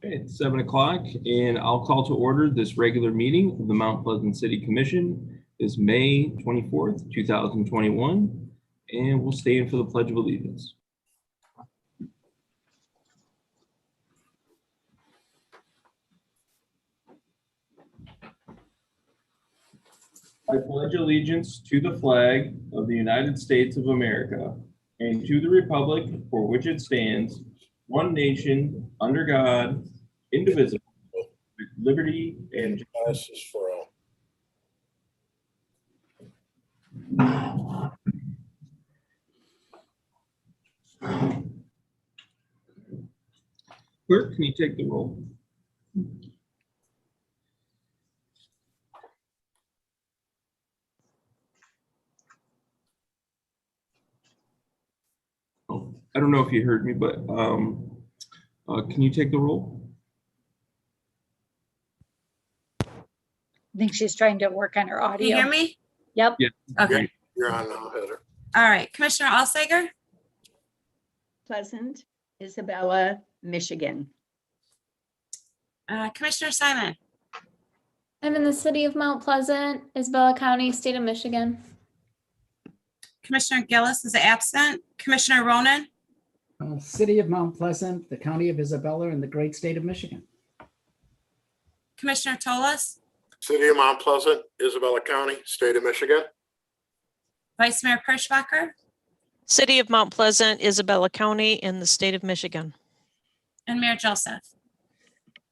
Okay, it's 7 o'clock, and I'll call to order this regular meeting of the Mount Pleasant City Commission. It's May 24th, 2021, and we'll stand for the Pledge of Allegiance. I pledge allegiance to the flag of the United States of America and to the republic for which it stands, one nation, under God, indivisible, with liberty and justice for all. Clerk, can you take the roll? Oh, I don't know if you heard me, but can you take the roll? I think she's trying to work on her audio. Can you hear me? Yep. Yeah. Okay. You're on now, Heather. All right. Commissioner Alsager? Pleasant, Isabella, Michigan. Commissioner Simon? I'm in the city of Mount Pleasant, Isabella County, state of Michigan. Commissioner Gillis is absent. Commissioner Ronan? City of Mount Pleasant, the county of Isabella, and the great state of Michigan. Commissioner Tolas? City of Mount Pleasant, Isabella County, state of Michigan. Vice Mayor Perschbacher? City of Mount Pleasant, Isabella County, in the state of Michigan. And Mayor Joseph?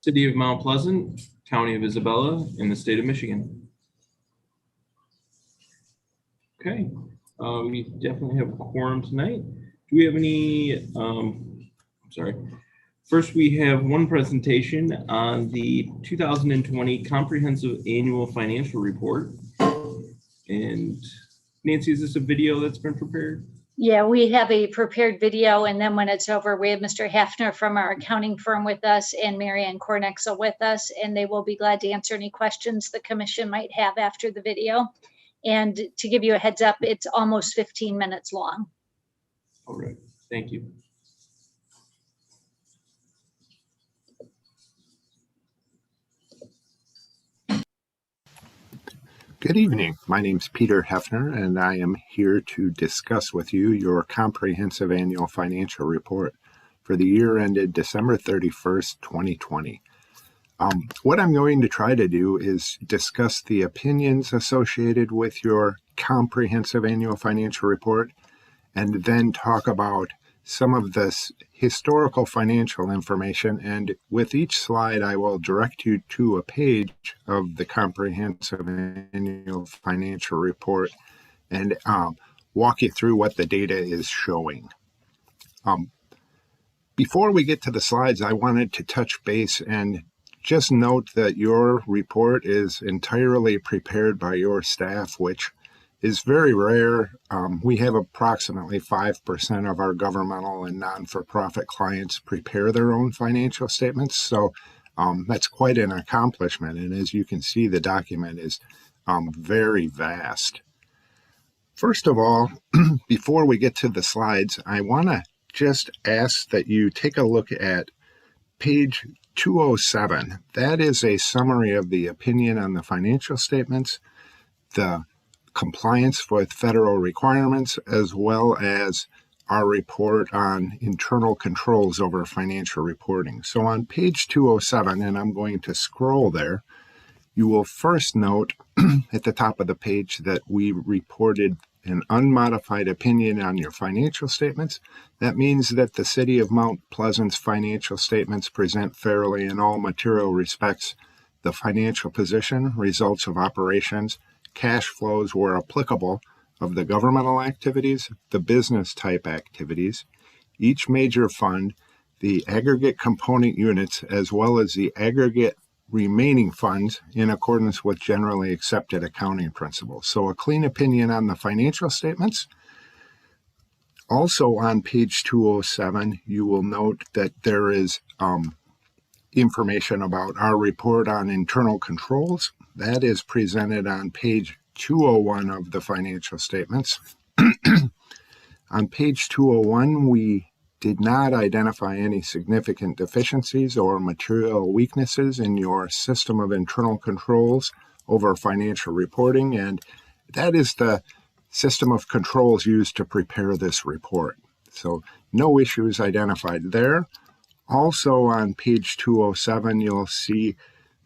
City of Mount Pleasant, County of Isabella, in the state of Michigan. Okay, we definitely have a quorum tonight. Do we have any, First, we have one presentation on the 2020 Comprehensive Annual Financial Report. And Nancy, is this a video that's been prepared? Yeah, we have a prepared video, and then when it's over, we have Mr. Hafner from our accounting firm with us and Marianne Cornexa with us, and they will be glad to answer any questions the commission might have after the video. And to give you a heads up, it's almost 15 minutes long. All right, thank you. Good evening. My name is Peter Hefner, and I am here to discuss with you your comprehensive annual financial report for the year ended December 31st, 2020. What I'm going to try to do is discuss the opinions associated with your comprehensive annual financial report, and then talk about some of this historical financial information. And with each slide, I will direct you to a page of the comprehensive annual financial report and walk you through what the data is showing. Before we get to the slides, I wanted to touch base and just note that your report is entirely prepared by your staff, which is very rare. We have approximately 5% of our governmental and non-for-profit clients prepare their own financial statements. So that's quite an accomplishment. And as you can see, the document is very vast. First of all, before we get to the slides, I want to just ask that you take a look at page 207. That is a summary of the opinion on the financial statements, the compliance with federal requirements, as well as our report on internal controls over financial reporting. So on page 207, and I'm going to scroll there, you will first note at the top of the page that we reported an unmodified opinion on your financial statements. That means that the City of Mount Pleasant's financial statements present fairly in all material respects the financial position, results of operations, cash flows where applicable of the governmental activities, the business type activities, each major fund, the aggregate component units, as well as the aggregate remaining funds in accordance with generally accepted accounting principles. So a clean opinion on the financial statements. Also on page 207, you will note that there is information about our report on internal controls. That is presented on page 201 of the financial statements. On page 201, we did not identify any significant deficiencies or material weaknesses in your system of internal controls over financial reporting, and that is the system of controls used to prepare this report. So no issues identified there. Also on page 207, you'll see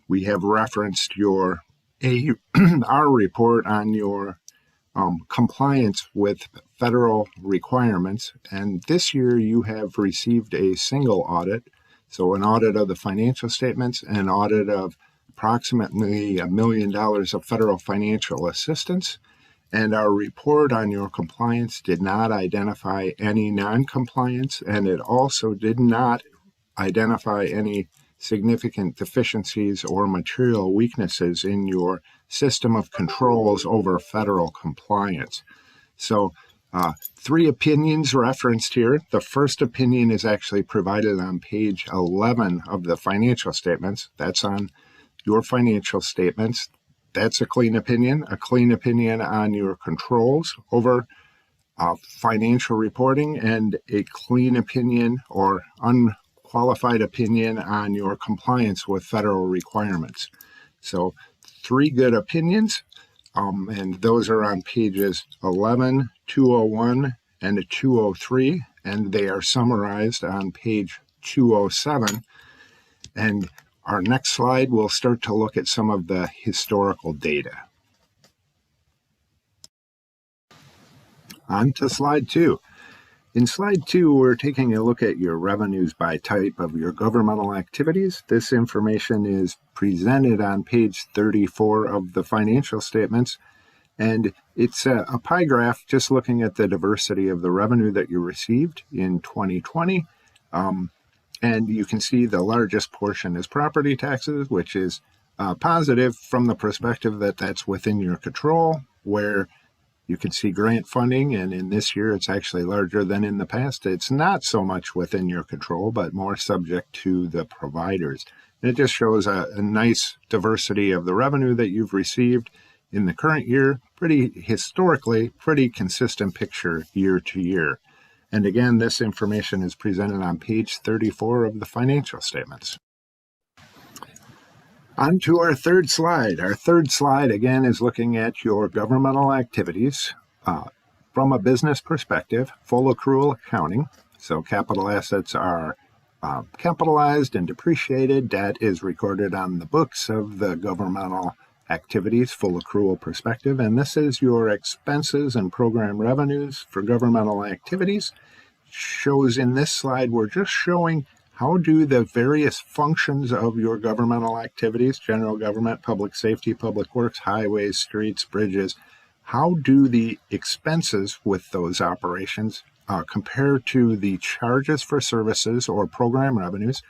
we have referenced our report on your compliance with federal requirements. And this year you have received a single audit. So an audit of the financial statements, an audit of approximately $1 million of federal financial assistance. And our report on your compliance did not identify any non-compliance, and it also did not identify any significant deficiencies or material weaknesses in your system of controls over federal compliance. So 3 opinions referenced here. The first opinion is actually provided on page 11 of the financial statements. That's on your financial statements. That's a clean opinion on your controls over financial reporting, and a clean opinion or unqualified opinion on your compliance with federal requirements. So 3 good opinions, and those are on pages 11, 201, and 203, and they are summarized on page 207. And our next slide, we'll start to look at some of the historical data. On to slide 2. In slide 2, we're taking a look at your revenues by type of your governmental activities. This information is presented on page 34 of the financial statements, and it's a pie graph just looking at the diversity of the revenue that you received in 2020. And you can see the largest portion is property taxes, which is positive from the perspective that that's within your control, where you can see grant funding, and in this year it's actually larger than in the past. It's not so much within your control, but more subject to the providers. And it just shows a nice diversity of the revenue that you've received in the current year. Historically, pretty consistent picture year to year. And again, this information is presented on page 34 of the financial statements. On to our third slide. Our third slide, again, is looking at your governmental activities from a business perspective, full accrual accounting. So capital assets are capitalized and depreciated. Debt is recorded on the books of the governmental activities, full accrual perspective. And this is your expenses and program revenues for governmental activities. Shows in this slide, we're just showing how do the various functions of your governmental activities, general government, public safety, public works, highways, streets, bridges, how do the expenses with those operations compare to the charges for services or program revenues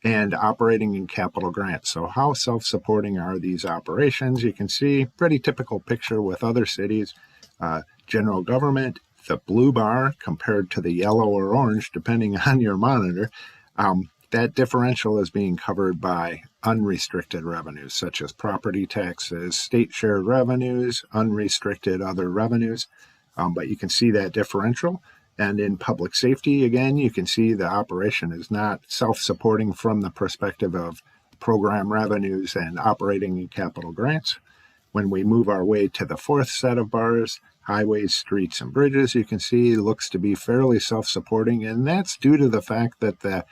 and operating in capital grants? So how self-supporting are these operations? You can see pretty typical picture with other cities. General government, the blue bar compared to the yellow or orange, depending on your monitor. That differential is being covered by unrestricted revenues, such as property taxes, state shared revenues, unrestricted other revenues. But you can see that differential. And in public safety, again, you can see the operation is not self-supporting from the perspective of program revenues and operating in capital grants. When we move our way to the fourth set of bars, highways, streets, and bridges, you can see it looks to be fairly self-supporting, and that's due to the fact that the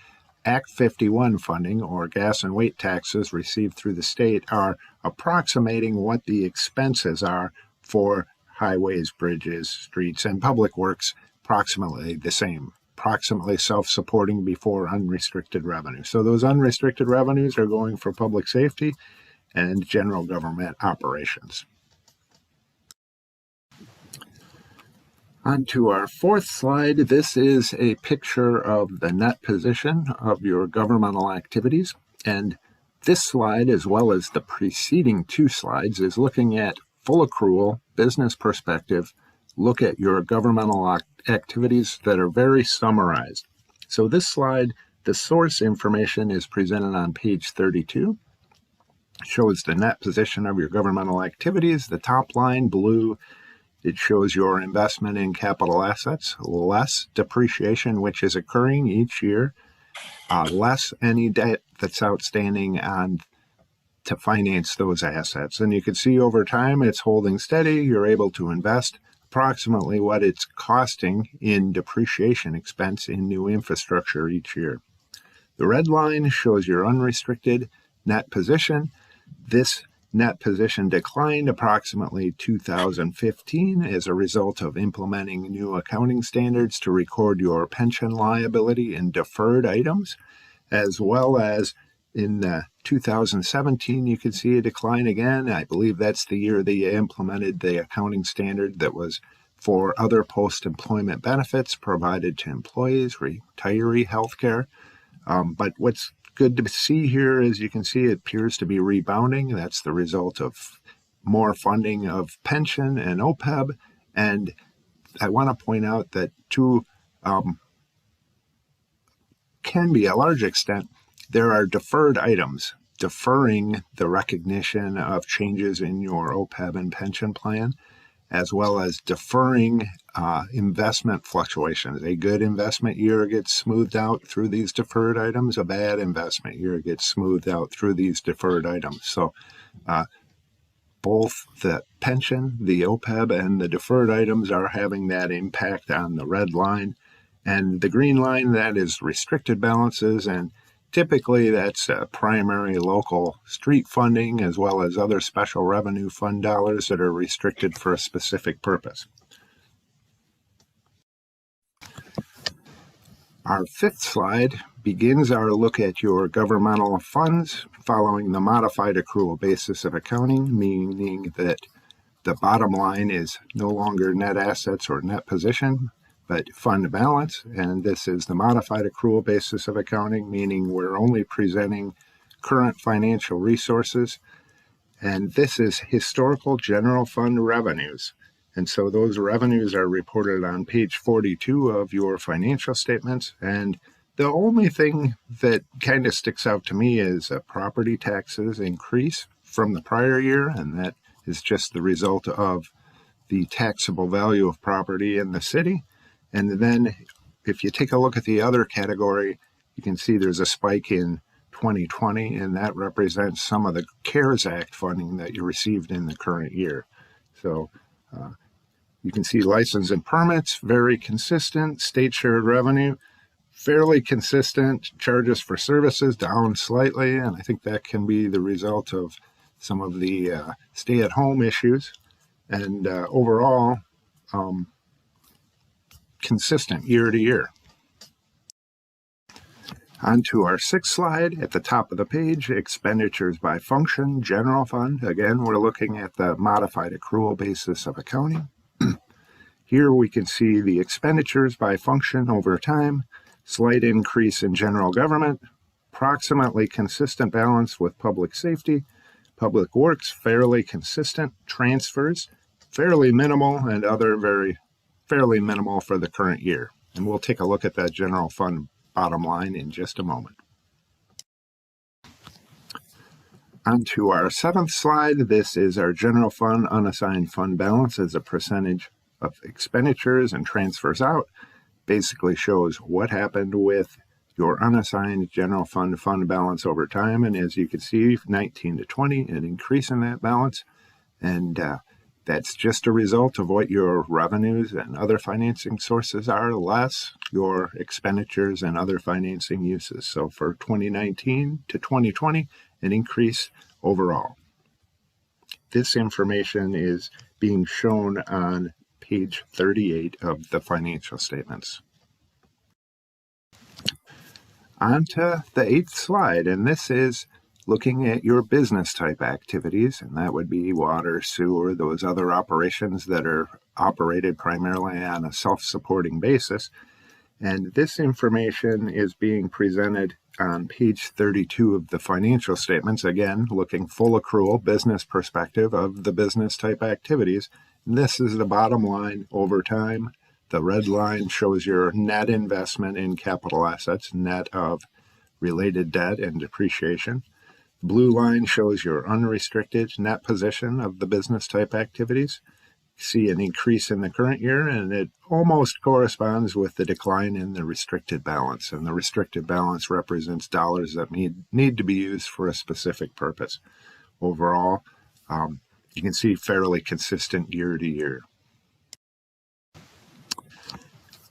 Act 51 funding, or gas and weight taxes received through the state, are approximating what the expenses are for highways, bridges, streets, and public works, approximately the same, approximately self-supporting before unrestricted revenue. So those unrestricted revenues are going for public safety and general government operations. On to our fourth slide. This is a picture of the net position of your governmental activities. And this slide, as well as the preceding 2 slides, is looking at full accrual, business perspective, look at your governmental activities that are very summarized. So this slide, the source information is presented on page 32. Shows the net position of your governmental activities. The top line, blue, It shows your investment in capital assets, less depreciation, which is occurring each year, less any debt that's outstanding on to finance those assets. And you can see over time it's holding steady. You're able to invest approximately what it's costing in depreciation expense in new infrastructure each year. The red line shows your unrestricted net position. This net position declined approximately 2015 as a result of implementing new accounting standards to record your pension liability in deferred items, as well as in 2017, you can see a decline again. I believe that's the year they implemented the accounting standard that was for other post-employment benefits provided to employees, retiree health care. But what's good to see here is you can see it appears to be rebounding. That's the result of more funding of pension and OPEB. And I want to point out that can be a large extent, there are deferred items deferring the recognition of changes in your OPEB and pension plan, as well as deferring investment fluctuations. A good investment year gets smoothed out through these deferred items. A bad investment year gets smoothed out through these deferred items. So both the pension, the OPEB, and the deferred items are having that impact on the red line. And the green line, that is restricted balances, and typically that's primary local street funding as well as other special revenue fund dollars that are restricted for a specific purpose. Our fifth slide begins our look at your governmental funds following the modified accrual basis of accounting, meaning that the bottom line is no longer net assets or net position, but fund balance. And this is the modified accrual basis of accounting, meaning we're only presenting current financial resources. And this is historical general fund revenues. And so those revenues are reported on page 42 of your financial statements. And the only thing that kind of sticks out to me is property taxes increase from the prior year. And that is just the result of the taxable value of property in the city. And then if you take a look at the other category, you can see there's a spike in 2020, and that represents some of the CARES Act funding that you received in the current year. So you can see license and permits, very consistent. State shared revenue, fairly consistent. Charges for services down slightly, and I think that can be the result of some of the stay-at-home issues. And overall, consistent year to year. On to our sixth slide at the top of the page, expenditures by function, general fund. Again, we're looking at the modified accrual basis of accounting. Here we can see the expenditures by function over time, slight increase in general government, approximately consistent balance with public safety, public works, fairly consistent, transfers, fairly minimal, and other fairly minimal for the current year. And we'll take a look at that general fund bottom line in just a moment. On to our seventh slide. This is our general fund unassigned fund balance as a percentage of expenditures and transfers out. Basically shows what happened with your unassigned general fund balance over time. And as you can see, 19 to 20, an increase in that balance. And that's just a result of what your revenues and other financing sources are, less your expenditures and other financing uses. So for 2019 to 2020, an increase overall. This information is being shown on page 38 of the financial statements. On to the eighth slide, and this is looking at your business type activities, and that would be water, sewer, those other operations that are operated primarily on a self-supporting basis. And this information is being presented on page 32 of the financial statements, again, looking full accrual business perspective of the business type activities. And this is the bottom line over time. The red line shows your net investment in capital assets, net of related debt and depreciation. Blue line shows your unrestricted net position of the business type activities. see an increase in the current year, and it almost corresponds with the decline in the restricted balance. And the restricted balance represents dollars that need to be used for a specific purpose. Overall, you can see fairly consistent year to year.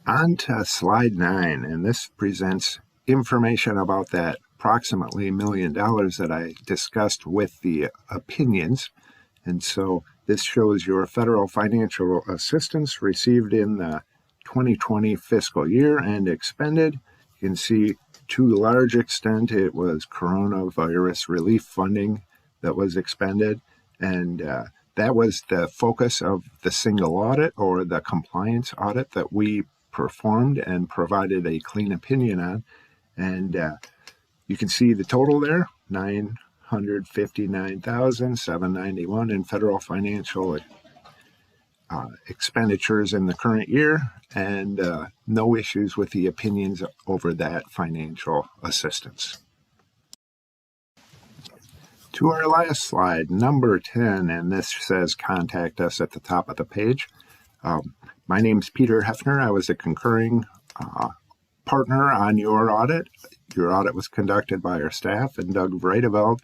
On to slide 9, and this presents information about that approximately $1 million that I discussed with the opinions. And so this shows your federal financial assistance received in the 2020 fiscal year and expended. You can see to a large extent it was coronavirus relief funding that was expended, and that was the focus of the single audit or the compliance audit that we performed and provided a clean opinion on. And you can see the total there, $959,791 in federal financial expenditures in the current year, and no issues with the opinions over that financial assistance. To our last slide, number 10, and this says contact us at the top of the page. My name's Peter Hefner. I was a concurring partner on your audit. Your audit was conducted by our staff and Doug Vreideveld.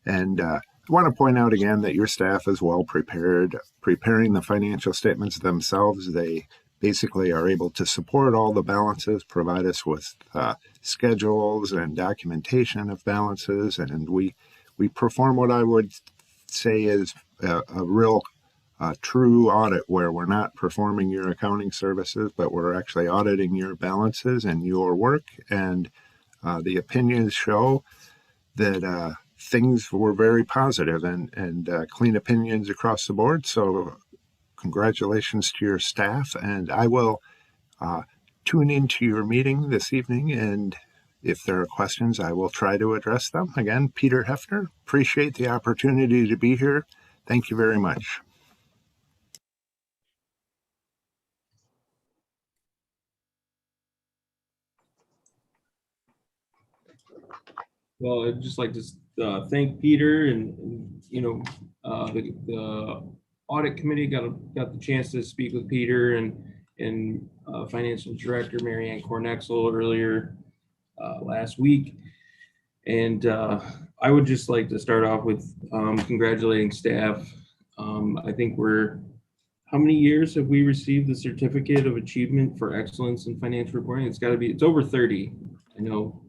And I want to point out again that your staff is well prepared, preparing the financial statements themselves. They basically are able to support all the balances, provide us with schedules and documentation of balances, and we perform what I would say is a real true audit, where we're not performing your accounting services, but we're actually auditing your balances and your work. And the opinions show that things were very positive and clean opinions across the board. So congratulations to your staff. And I will tune into your meeting this evening, and if there are questions, I will try to address them. Again, Peter Hefner, appreciate the opportunity to be here. Thank you very much. Well, I'd just like to thank Peter and the audit committee got the chance to speak with Peter and Financial Director Mary Ann Cornexel earlier last week. And I would just like to start off with congratulating staff. I think how many years have we received the Certificate of Achievement for Excellence in Financial Reporting? It's over 30, I know.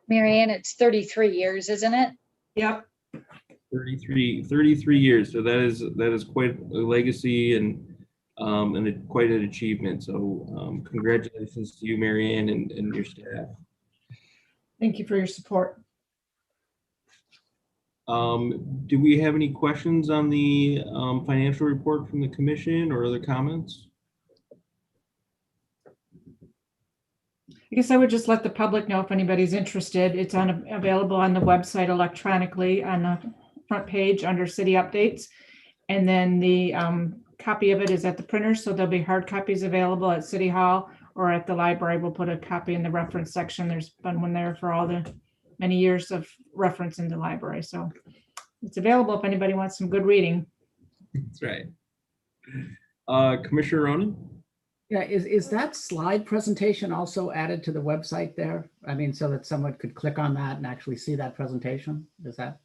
Mary Ann, it's 33 years, isn't it? Yep. 33 years. So that is quite a legacy and quite an achievement. So congratulations to you, Mary Ann, and your staff. Thank you for your support. Do we have any questions on the financial report from the commission or other comments? I guess I would just let the public know if anybody's interested. It's available on the website electronically on the front page under city updates. And then the copy of it is at the printer. So there'll be hard copies available at City Hall or at the library. We'll put a copy in the reference section. There's been one there for all the many years of reference in the library. So it's available if anybody wants some good reading. That's right. Commissioner Ronan? Yeah, is that slide presentation also added to the website there? I mean, so that someone could click on that and actually see that presentation? Is that?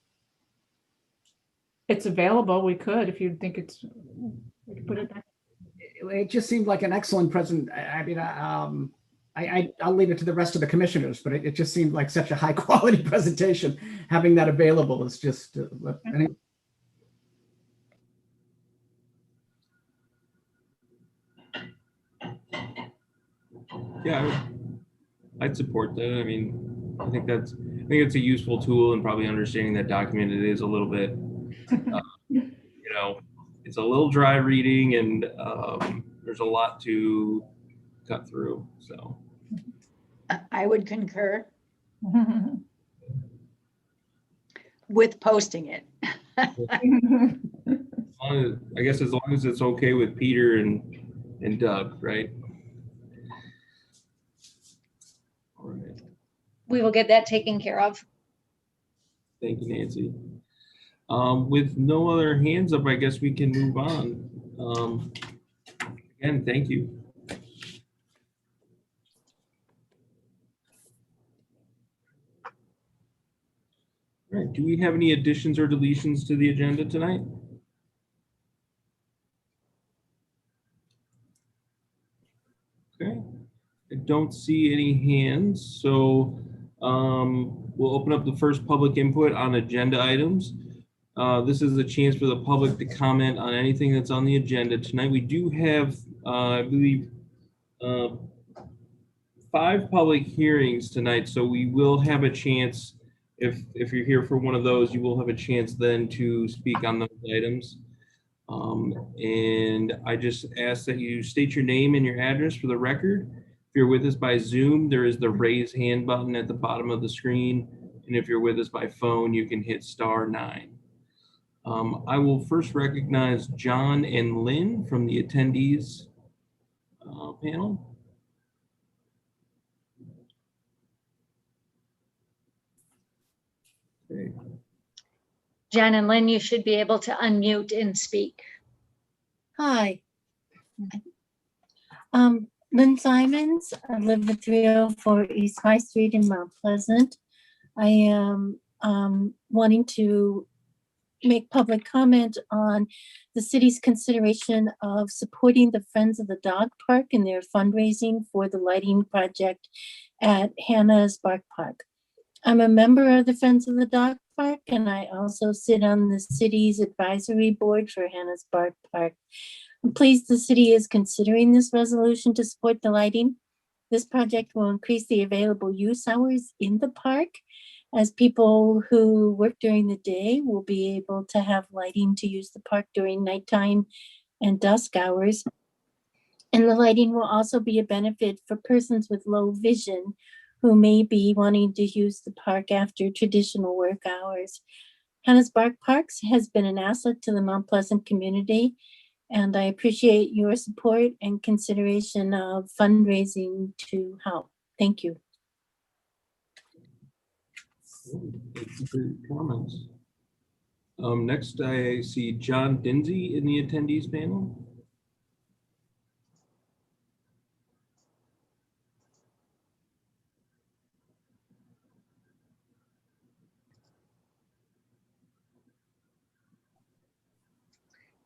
It's available. We could, if you think we could put it there. It just seemed like an excellent present. I mean, I'll leave it to the rest of the commissioners, but it just seemed like such a high quality presentation. Having that available is just, anyway. Yeah, I'd support that. I mean, I think it's a useful tool, and probably understanding that document, it is a little bit, it's a little dry reading, and there's a lot to cut through. So I would concur with posting it. I guess as long as it's okay with Peter and Doug, right? All right. We will get that taken care of. Thank you, Nancy. With no other hands up, I guess we can move on. Again, thank you. All right, do we have any additions or deletions to the agenda tonight? Okay, I don't see any hands, so we'll open up the first public input on agenda items. This is a chance for the public to comment on anything that's on the agenda tonight. We do have, I believe, 5 public hearings tonight, so we will have a chance. If you're here for one of those, you will have a chance then to speak on those items. And I just ask that you state your name and your address for the record. If you're with us by Zoom, there is the raise hand button at the bottom of the screen. And if you're with us by phone, you can hit *9. I will first recognize John and Lynn from the attendees panel. Okay. Jen and Lynn, you should be able to unmute and speak. Hi. Lynn Simons. I live at 304 East High Street in Mount Pleasant. I am wanting to make public comment on the city's consideration of supporting the Friends of the Dog Park in their fundraising for the lighting project at Hannah's Bark Park. I'm a member of the Friends of the Dog Park, and I also sit on the city's advisory board for Hannah's Bark Park. I'm pleased the city is considering this resolution to support the lighting. This project will increase the available use hours in the park, as people who work during the day will be able to have lighting to use the park during nighttime and dusk hours. And the lighting will also be a benefit for persons with low vision who may be wanting to use the park after traditional work hours. Hannah's Bark Parks has been an asset to the Mount Pleasant community, and I appreciate your support and consideration of fundraising to help. Thank you. Thank you for your comments. Next, I see John Dinsey in the attendees panel.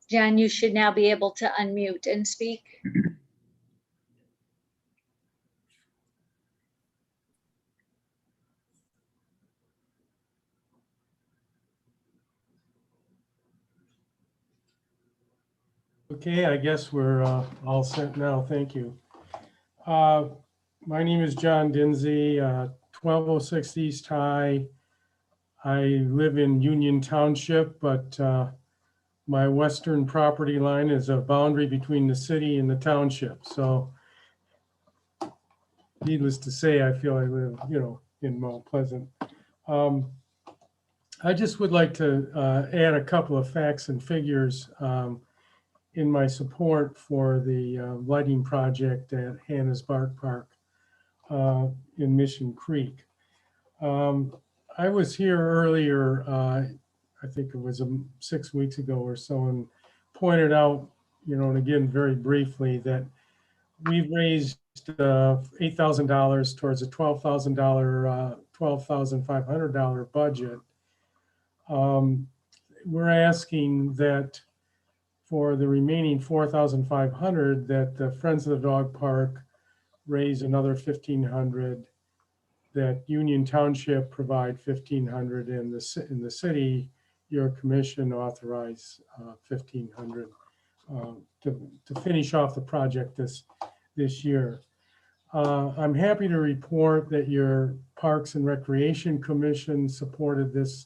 Jen, you should now be able to unmute and speak. Okay, I guess we're all set now. Thank you. My name is John Dinsey, 1206 East High. I live in Union Township, but my western property line is a boundary between the city and the township. So needless to say, I feel I live, in Mount Pleasant. I just would like to add a couple of facts and figures in my support for the lighting project at Hannah's Bark Park in Mission Creek. I was here earlier, I think it was 6 weeks ago or so, and pointed out, and again, very briefly, that we've raised $8,000 towards a $12,500 budget. We're asking that for the remaining $4,500, that the Friends of the Dog Park raise another $1,500, that Union Township provide $1,500, and in the city, your commission authorize $1,500 to finish off the project this year. I'm happy to report that your Parks and Recreation Commission supported this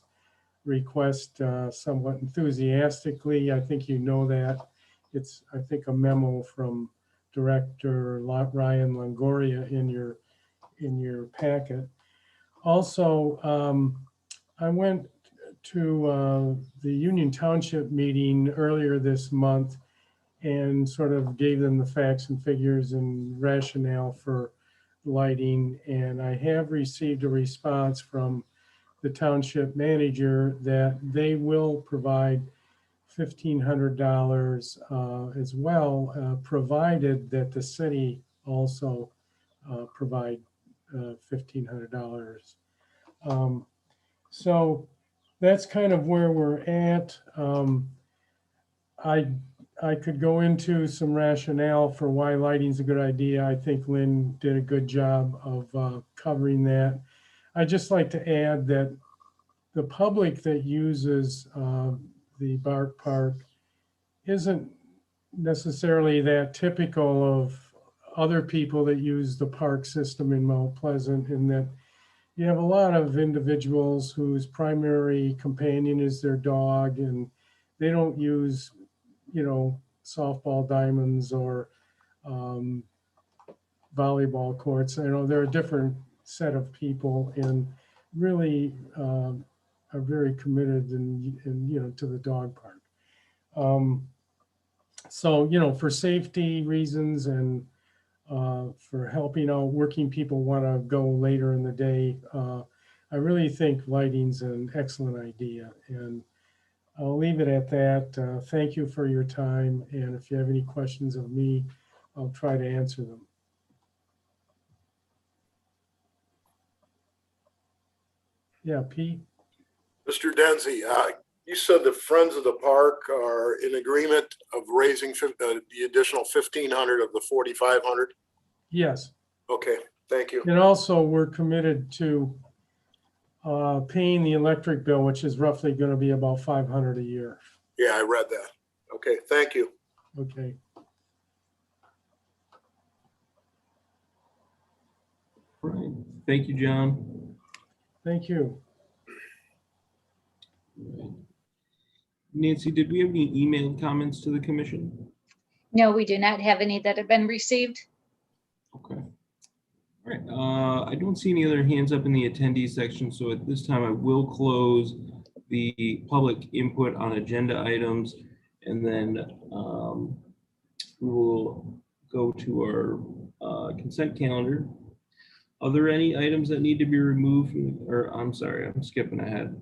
request somewhat enthusiastically. I think you know that. It's, I think, a memo from Director Ryan Longoria in your packet. Also, I went to the Union Township meeting earlier this month and sort of gave them the facts and figures and rationale for lighting. And I have received a response from the township manager that they will provide $1,500 as well, provided that the city also provide $1,500. So that's kind of where we're at. I could go into some rationale for why lighting's a good idea. I think Lynn did a good job of covering that. I'd just like to add that the public that uses the Bark Park isn't necessarily that typical of other people that use the park system in Mount Pleasant, in that you have a lot of individuals whose primary companion is their dog, and they don't use, you know, softball diamonds or volleyball courts. You know, they're a different set of people, and really are very committed and you know, to the dog park. So, you know, for safety reasons and for helping out working people want to go later in the day, I really think lighting's an excellent idea, and I'll leave it at that. Thank you for your time, and if you have any questions of me, I'll try to answer them. Yeah, Pete? Mr. Denzi, you said the Friends of the Park are in agreement of raising the additional 1,500 of the 4,500? Yes. Okay, thank you. And also, we're committed to paying the electric bill, which is roughly going to be about $500 a year. Yeah, I read that. Okay, thank you. Okay. Right. Thank you, John. Thank you. Nancy, did we have any emailed comments to the commission? No, we do not have any that have been received. Okay. All right. I don't see any other hands up in the attendee section, so at this time I will close the public input on agenda items, and then we will go to our consent calendar. Are there any items that need to be removed from, or I'm sorry, I'm skipping ahead.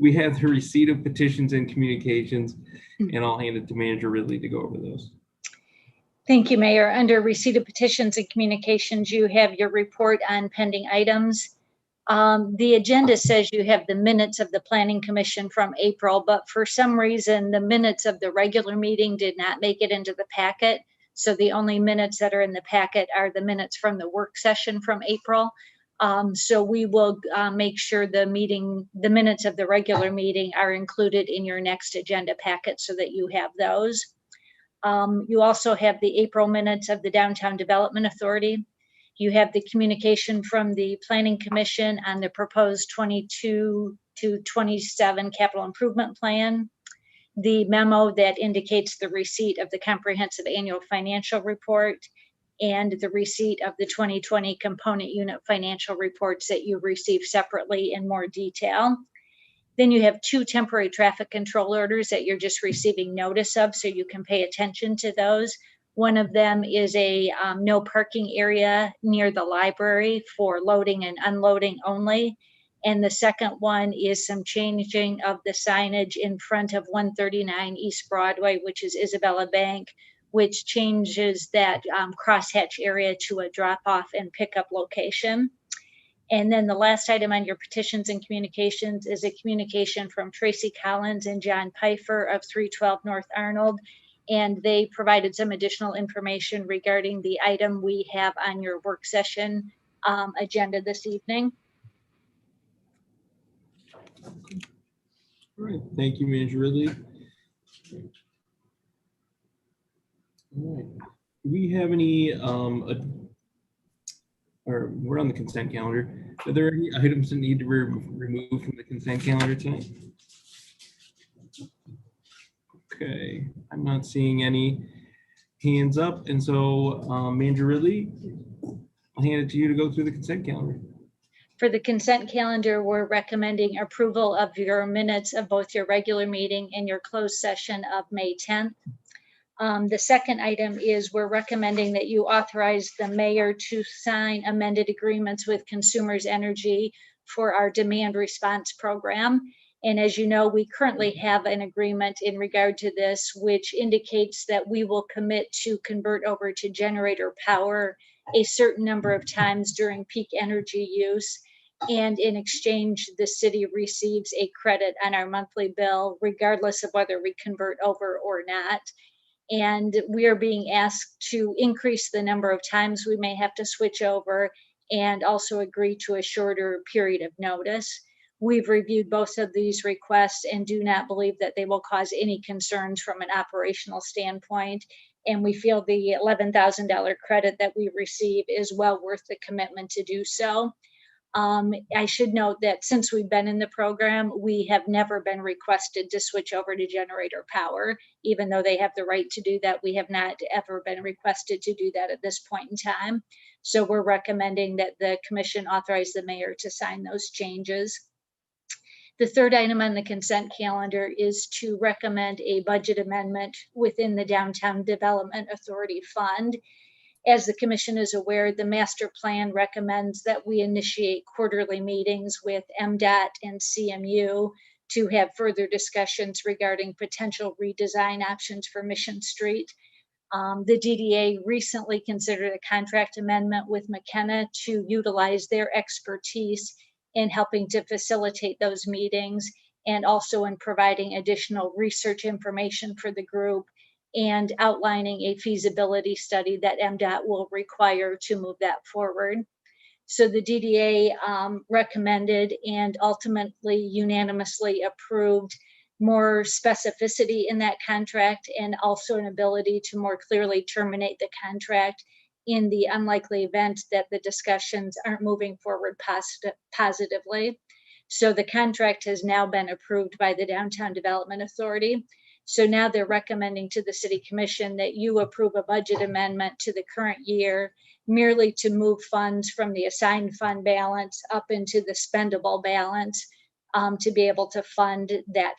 We have the receipt of petitions and communications, and I'll hand it to Manager Ridley to go over those. Thank you, Mayor. Under receipt of petitions and communications, you have your report on pending items. The agenda says you have the minutes of the Planning Commission from April, but for some reason, the minutes of the regular meeting did not make it into the packet. So the only minutes that are in the packet are the minutes from the work session from April. So we will make sure the minutes of the regular meeting are included in your next agenda packet so that you have those. You also have the April minutes of the Downtown Development Authority. You have the communication from the Planning Commission on the proposed 22 to 27 capital improvement plan. The memo that indicates the receipt of the comprehensive annual financial report, and the receipt of the 2020 component unit financial reports that you received separately in more detail. Then you have 2 temporary traffic control orders that you're just receiving notice of, so you can pay attention to those. One of them is a no parking area near the library for loading and unloading only. And the second one is some changing of the signage in front of 139 East Broadway, which is Isabella Bank, which changes that crosshatch area to a drop-off and pickup location. And then the last item on your petitions and communications is a communication from Tracy Collins and John Pfeiffer of 312 North Arnold. And they provided some additional information regarding the item we have on your work session agenda this evening. All right, thank you, Manager Ridley. All right, do we have any, or we're on the consent calendar. Are there any items that need to be removed from the consent calendar tonight? Okay, I'm not seeing any hands up, and so Manager Ridley, I'll hand it to you to go through the consent calendar. For the consent calendar, we're recommending approval of your minutes of both your regular meeting and your closed session of May 10th. The second item is we're recommending that you authorize the mayor to sign amended agreements with Consumers Energy for our demand response program. And as you know, we currently have an agreement in regard to this, which indicates that we will commit to convert over to generator power a certain number of times during peak energy use. And in exchange, the city receives a credit on our monthly bill, regardless of whether we convert over or not. And we are being asked to increase the number of times we may have to switch over and also agree to a shorter period of notice. We've reviewed both of these requests and do not believe that they will cause any concerns from an operational standpoint. And we feel the $11,000 credit that we receive is well worth the commitment to do so. I should note that since we've been in the program, we have never been requested to switch over to generator power. Even though they have the right to do that, we have not ever been requested to do that at this point in time. So we're recommending that the commission authorize the mayor to sign those changes. The third item on the consent calendar is to recommend a budget amendment within the Downtown Development Authority Fund. As the commission is aware, the master plan recommends that we initiate quarterly meetings with MDOT and CMU to have further discussions regarding potential redesign options for Mission Street. The DDA recently considered a contract amendment with McKenna to utilize their expertise in helping to facilitate those meetings and also in providing additional research information for the group and outlining a feasibility study that MDOT will require to move that forward. So the DDA recommended and ultimately unanimously approved more specificity in that contract and also an ability to more clearly terminate the contract in the unlikely event that the discussions aren't moving forward positively. So the contract has now been approved by the Downtown Development Authority. So now they're recommending to the City Commission that you approve a budget amendment to the current year merely to move funds from the assigned fund balance up into the spendable balance to be able to fund that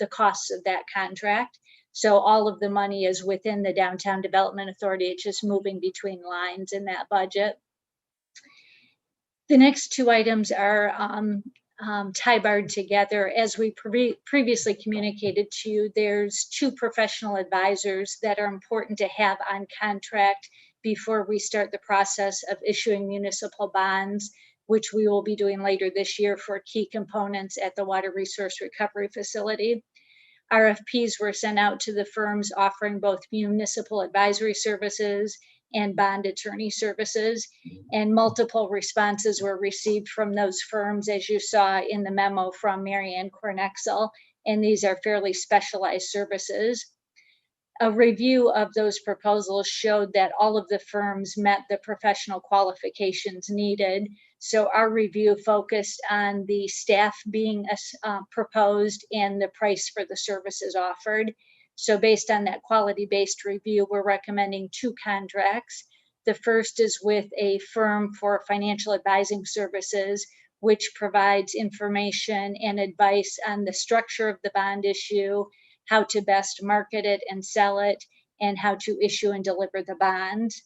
the costs of that contract. So all of the money is within the Downtown Development Authority. It's just moving between lines in that budget. The next two items are tie-barred together. As we previously communicated to you, there's two professional advisors that are important to have on contract before we start the process of issuing municipal bonds, which we will be doing later this year for key components at the Water Resource Recovery Facility. RFPs were sent out to the firms offering both municipal advisory services and bond attorney services, and multiple responses were received from those firms, as you saw in the memo from Marianne Cornexel, and these are fairly specialized services. A review of those proposals showed that all of the firms met the professional qualifications needed. So our review focused on the staff being proposed and the price for the services offered. So based on that quality-based review, we're recommending two contracts. The first is with a firm for financial advising services, which provides information and advice on the structure of the bond issue, how to best market it and sell it, and how to issue and deliver the bonds.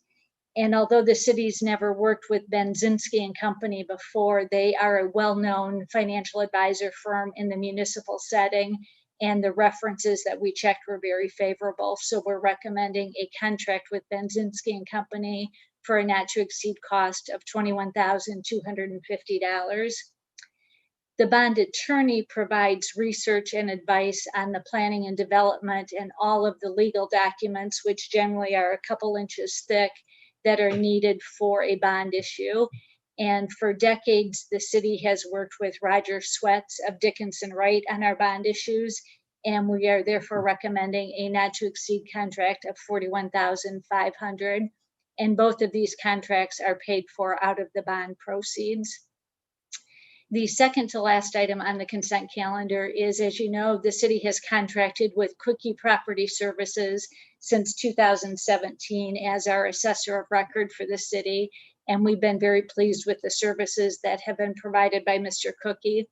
And although the city's never worked with Benzinski and Company before, they are a well-known financial advisor firm in the municipal setting, and the references that we checked were very favorable. So we're recommending a contract with Benzinski and Company for a not to exceed cost of $21,250. The bond attorney provides research and advice on the planning and development and all of the legal documents, which generally are a couple inches thick, that are needed for a bond issue. And for decades, the city has worked with Roger Sweats of Dickinson Wright on our bond issues, and we are therefore recommending a not to exceed contract of $41,500. And both of these contracts are paid for out of the bond proceeds. The second to last item on the consent calendar is, as you know, the city has contracted with Quickie Property Services since 2017 as our assessor of record for the city. And we've been very pleased with the services that have been provided by Mr. Cookie.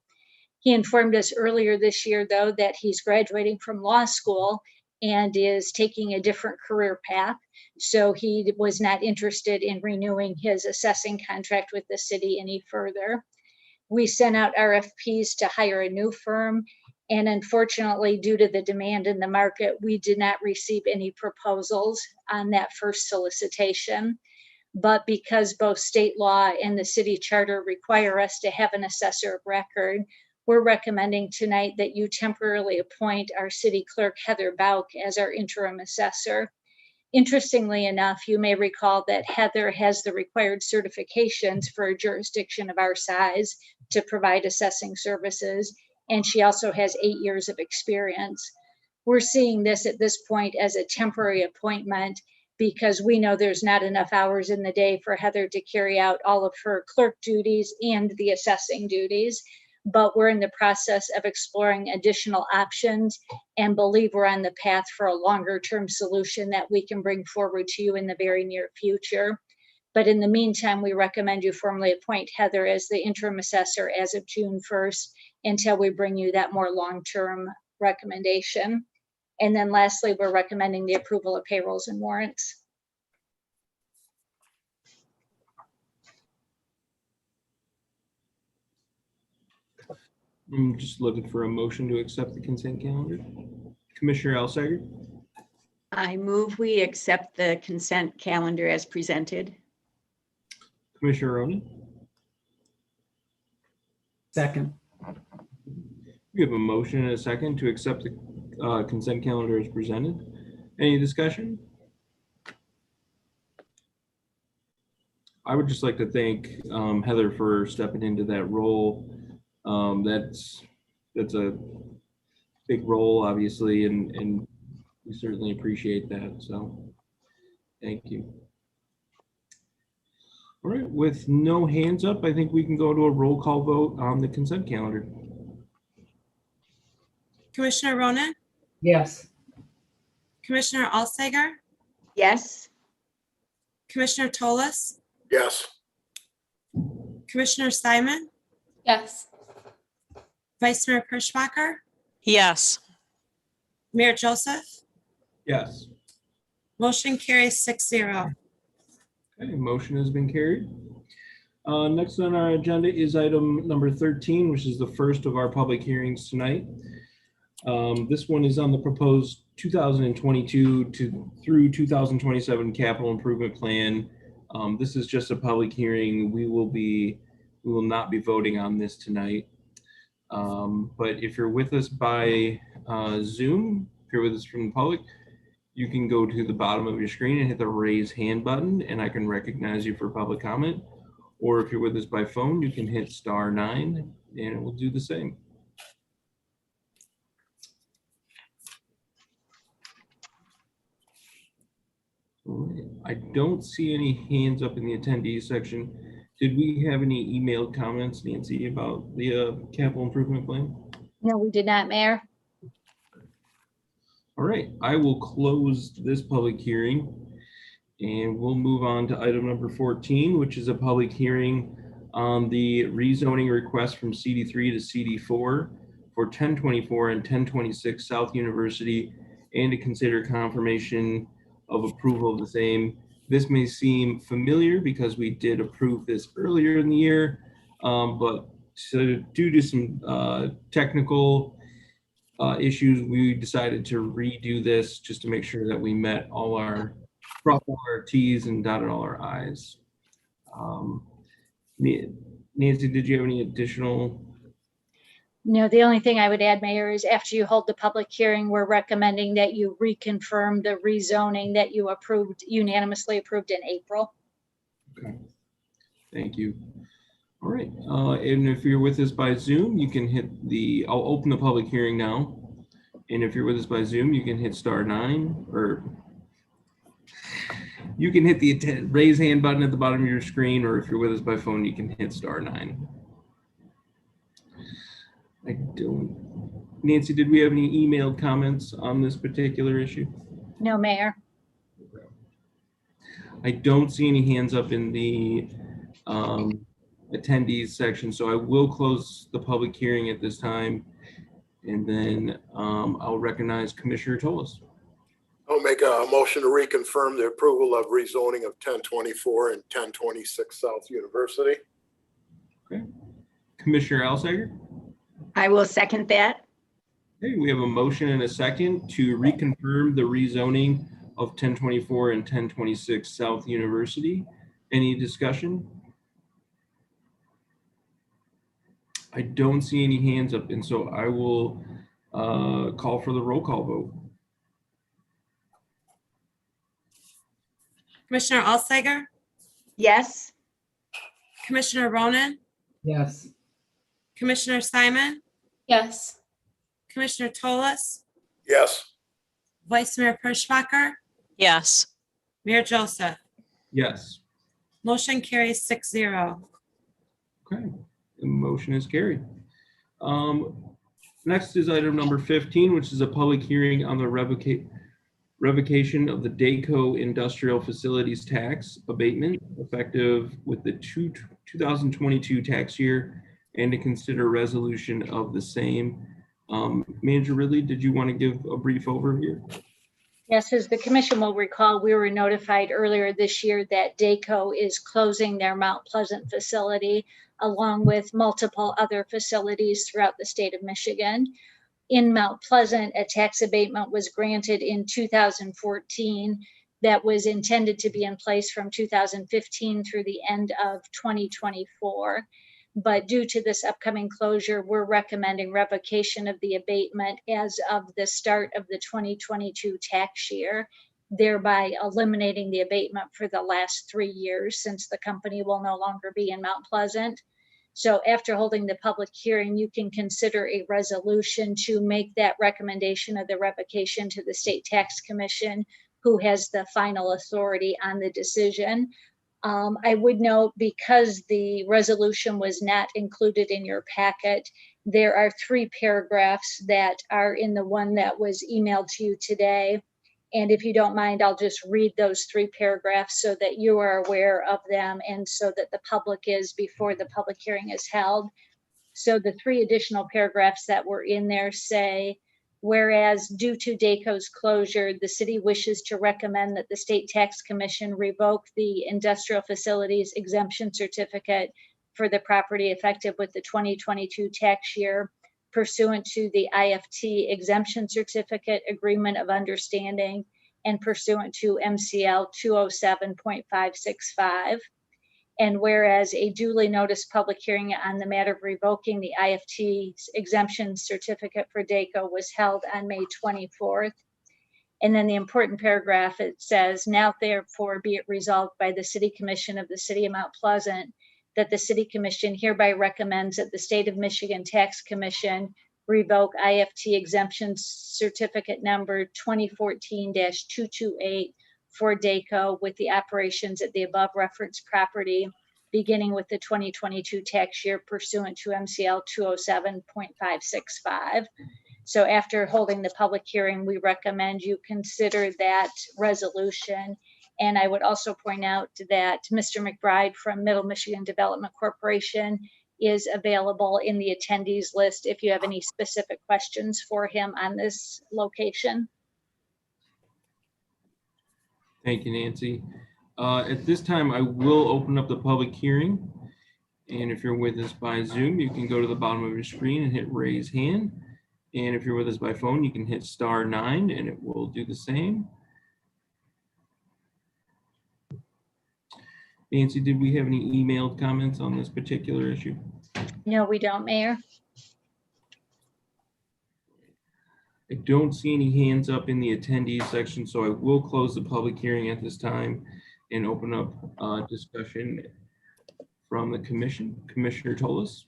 He informed us earlier this year, though, that he's graduating from law school and is taking a different career path. So he was not interested in renewing his assessing contract with the city any further. We sent out RFPs to hire a new firm. And unfortunately, due to the demand in the market, we did not receive any proposals on that first solicitation. But because both state law and the city charter require us to have an assessor of record, we're recommending tonight that you temporarily appoint our city clerk, Heather Bauk, as our interim assessor. Interestingly enough, you may recall that Heather has the required certifications for a jurisdiction of our size to provide assessing services, and she also has 8 years of experience. We're seeing this at this point as a temporary appointment because we know there's not enough hours in the day for Heather to carry out all of her clerk duties and the assessing duties. But we're in the process of exploring additional options and believe we're on the path for a longer term solution that we can bring forward to you in the very near future. But in the meantime, we recommend you formally appoint Heather as the interim assessor as of June 1st until we bring you that more long-term recommendation. And then lastly, we're recommending the approval of payrolls and warrants. I'm just looking for a motion to accept the consent calendar. Commissioner Alsager, I move we accept the consent calendar as presented. Commissioner Ronan, Second. we have a motion and a second to accept the consent calendar as presented. Any discussion? I would just like to thank Heather for stepping into that role. That's a big role, obviously, and we certainly appreciate that. So thank you. All right, with no hands up, I think we can go to a roll call vote on the consent calendar. Commissioner Ronan, Yes. Commissioner Alsager, Yes. Commissioner Toles, Yes. Commissioner Simon, Yes. Vice Mayor Perschbacher, Yes. Mayor Joseph. Yes. Motion carries 6-0. Okay, motion has been carried. Next on our agenda is item number 13, which is the first of our public hearings tonight. This one is on the proposed 2022 through 2027 capital improvement plan. This is just a public hearing. We will not be voting on this tonight. But if you're with us by Zoom, if you're with us from the public, you can go to the bottom of your screen and hit the raise hand button, and I can recognize you for public comment. Or if you're with us by phone, you can hit *9 and it will do the same. All right. I don't see any hands up in the attendees section. Did we have any emailed comments, Nancy, about the capital improvement plan? No, we did not, Mayor. All right, I will close this public hearing and we'll move on to item number 14, which is a public hearing on the rezoning request from CD3 to CD4 for 1024 and 1026 South University, and to consider confirmation of approval of the same. This may seem familiar because we did approve this earlier in the year, but due to some technical issues, we decided to redo this just to make sure that we met all our crossed all our T's and dotted all our I's. Nancy, did you have any additional? No, the only thing I would add, Mayor, is after you hold the public hearing, we're recommending that you reconfirm the rezoning that you unanimously approved in April. Okay, thank you. All right, and if you're with us by Zoom, you can hit I'll open the public hearing now. And if you're with us by Zoom, you can hit *9, or you can hit the raise hand button at the bottom of your screen, or if you're with us by phone, you can hit *9. Nancy, did we have any emailed comments on this particular issue? No, Mayor. I don't see any hands up in the attendees section, so I will close the public hearing at this time, and then I'll recognize Commissioner Toles. I'll make a motion to reconfirm the approval of rezoning of 1024 and 1026 South University. Okay. Commissioner Alsager? I will second that. Okay, we have a motion and a second to reconfirm the rezoning of 1024 and 1026 South University. Any discussion? I don't see any hands up, and so I will call for the roll call vote. Commissioner Alsager, Yes. Commissioner Ronan, Yes. Commissioner Simon, Yes. Commissioner Tolas, Yes. Vice Mayor Perschbacher, Yes. Mayor Joseph. Yes. Motion carries 6-0. Okay, the motion is carried. Next is item number 15, which is a public hearing on the revocation of the Dayco Industrial Facilities Tax abatement effective with the 2022 tax year, and to consider resolution of the same. Manager Ridley, did you want to give a brief overview? Yes, as the commission will recall, we were notified earlier this year that Dayco is closing their Mount Pleasant facility, along with multiple other facilities throughout the state of Michigan. In Mount Pleasant, a tax abatement was granted in 2014 that was intended to be in place from 2015 through the end of 2024. But due to this upcoming closure, we're recommending revocation of the abatement as of the start of the 2022 tax year, thereby eliminating the abatement for the last 3 years, since the company will no longer be in Mount Pleasant. So after holding the public hearing, you can consider a resolution to make that recommendation of the revocation to the State Tax Commission, who has the final authority on the decision. I would note, because the resolution was not included in your packet, there are 3 paragraphs that are in the one that was emailed to you today. And if you don't mind, I'll just read those 3 paragraphs so that you are aware of them and so that the public is before the public hearing is held. So the 3 additional paragraphs that were in there say, whereas due to Dayco's closure, the city wishes to recommend that the State Tax Commission revoke the industrial facilities exemption certificate for the property effective with the 2022 tax year, pursuant to the IFT exemption certificate agreement of understanding and pursuant to MCL 207.565. And whereas a duly noticed public hearing on the matter of revoking the IFT exemption certificate for Dayco was held on May 24th. And then the important paragraph, it says, now therefore be it resolved by the City Commission of the City of Mount Pleasant that the City Commission hereby recommends that the State of Michigan Tax Commission revoke IFT exemption certificate number 2014-228 for Dayco with the operations at the above referenced property, beginning with the 2022 tax year pursuant to MCL 207.565. So after holding the public hearing, we recommend you consider that resolution. And I would also point out that Mr. McBride from Middle Michigan Development Corporation is available in the attendees list if you have any specific questions for him on this location. Thank you, Nancy. At this time, I will open up the public hearing. And if you're with us by Zoom, you can go to the bottom of your screen and hit raise hand. And if you're with us by phone, you can hit *9 and it will do the same. Nancy, did we have any emailed comments on this particular issue? No, we don't, Mayor. I don't see any hands up in the attendees section, so I will close the public hearing at this time and open up discussion from the commission. Commissioner Tolas.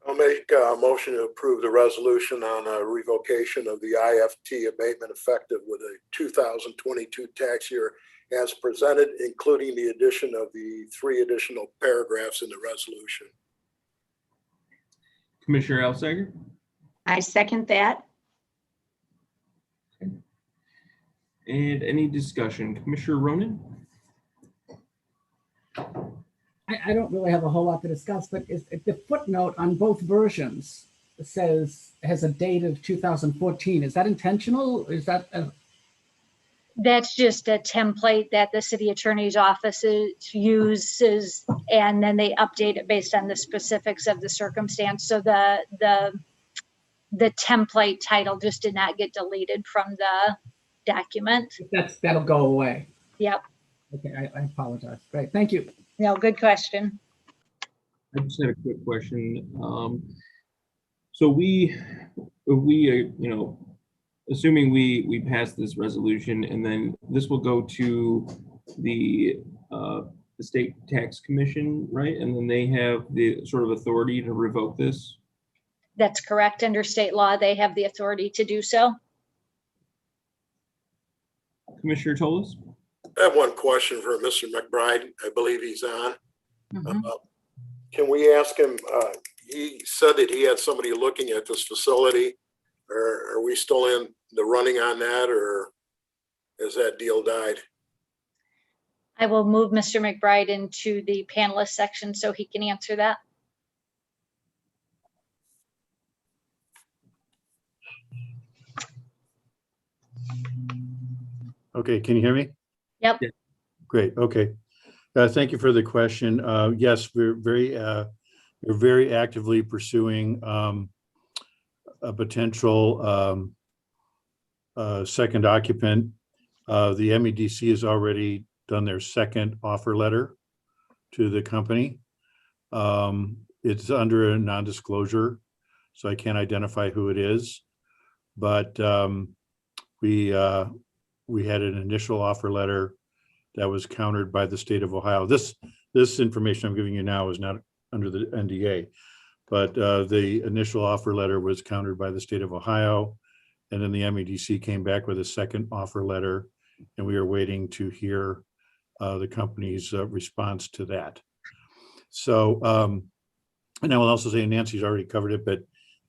I'll make a motion to approve the resolution on a revocation of the IFT abatement effective with a 2022 tax year as presented, including the addition of the 3 additional paragraphs in the resolution. Commissioner Alsager. I second that. And any discussion? Commissioner Ronan? I don't really have a whole lot to discuss, but if the footnote on both versions has a date of 2014, is that intentional? Is that That's just a template that the city attorney's office uses, and then they update it based on the specifics of the circumstance. So the template title just did not get deleted from the document. That'll go away. Yep. Okay, I apologize. Great, thank you. No, good question. I just had a quick question. So we, assuming we pass this resolution, and then this will go to the state tax commission, right? And then they have the sort of authority to revoke this. That's correct. Under state law, they have the authority to do so. Commissioner Toles? I have one question for Mr. McBride. I believe he's on. Can we ask him, he said that he had somebody looking at this facility. Are we still in the running on that, or has that deal died? I will move Mr. McBride into the panelist section so he can answer that. Okay, can you hear me? Yep. Great, okay. Thank you for the question. Yes, we're very actively pursuing a potential second occupant. The MEDC has already done their second offer letter to the company. It's under a non-disclosure, so I can't identify who it is. But we had an initial offer letter that was countered by the state of Ohio. This information I'm giving you now is not under the NDA, but the initial offer letter was countered by the state of Ohio, and then the MEDC came back with a second offer letter, and we are waiting to hear the company's response to that. So, and I will also say Nancy's already covered it, but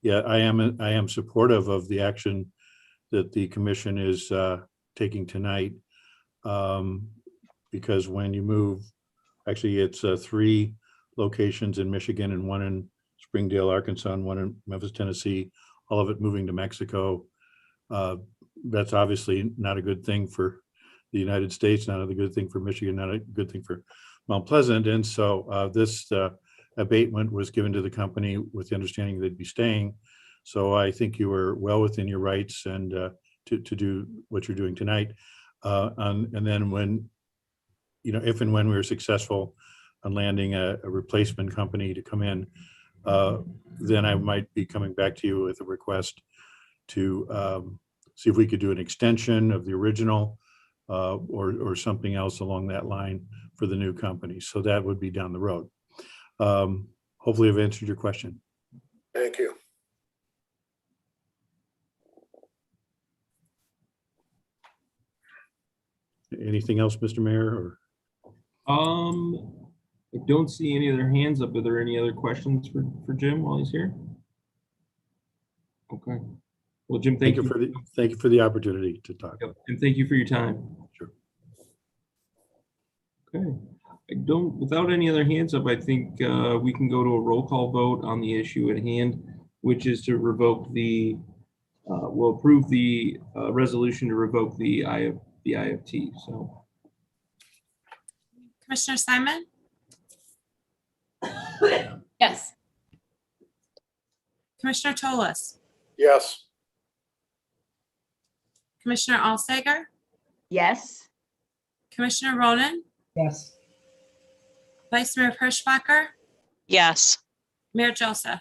yeah, I am supportive of the action that the commission is taking tonight, because when you move, actually it's 3 locations in Michigan and 1 in Springdale, Arkansas, and 1 in Memphis, Tennessee, all of it moving to Mexico. That's obviously not a good thing for the United States, not a good thing for Michigan, not a good thing for Mount Pleasant. And so this abatement was given to the company with the understanding they'd be staying. So I think you were well within your rights and to do what you're doing tonight. And then when, if and when we were successful on landing a replacement company to come in, then I might be coming back to you with a request to see if we could do an extension of the original or something else along that line for the new company. So that would be down the road. Hopefully I've answered your question. Thank you. Anything else, Mr. Mayor? I don't see any other hands up. Are there any other questions for Jim while he's here? Okay. Well, Jim, thank you for the opportunity to talk. Yep. And thank you for your time. Sure. Okay. Without any other hands up, I think we can go to a roll call vote on the issue at hand, which is to revoke we'll approve the resolution to revoke the IFT. So, Commissioner Simon, Yes. Commissioner Toles, Yes. Commissioner Alsager, Yes. Commissioner Ronan, Yes. Vice Mayor Perschbacher, Yes. Mayor Joseph.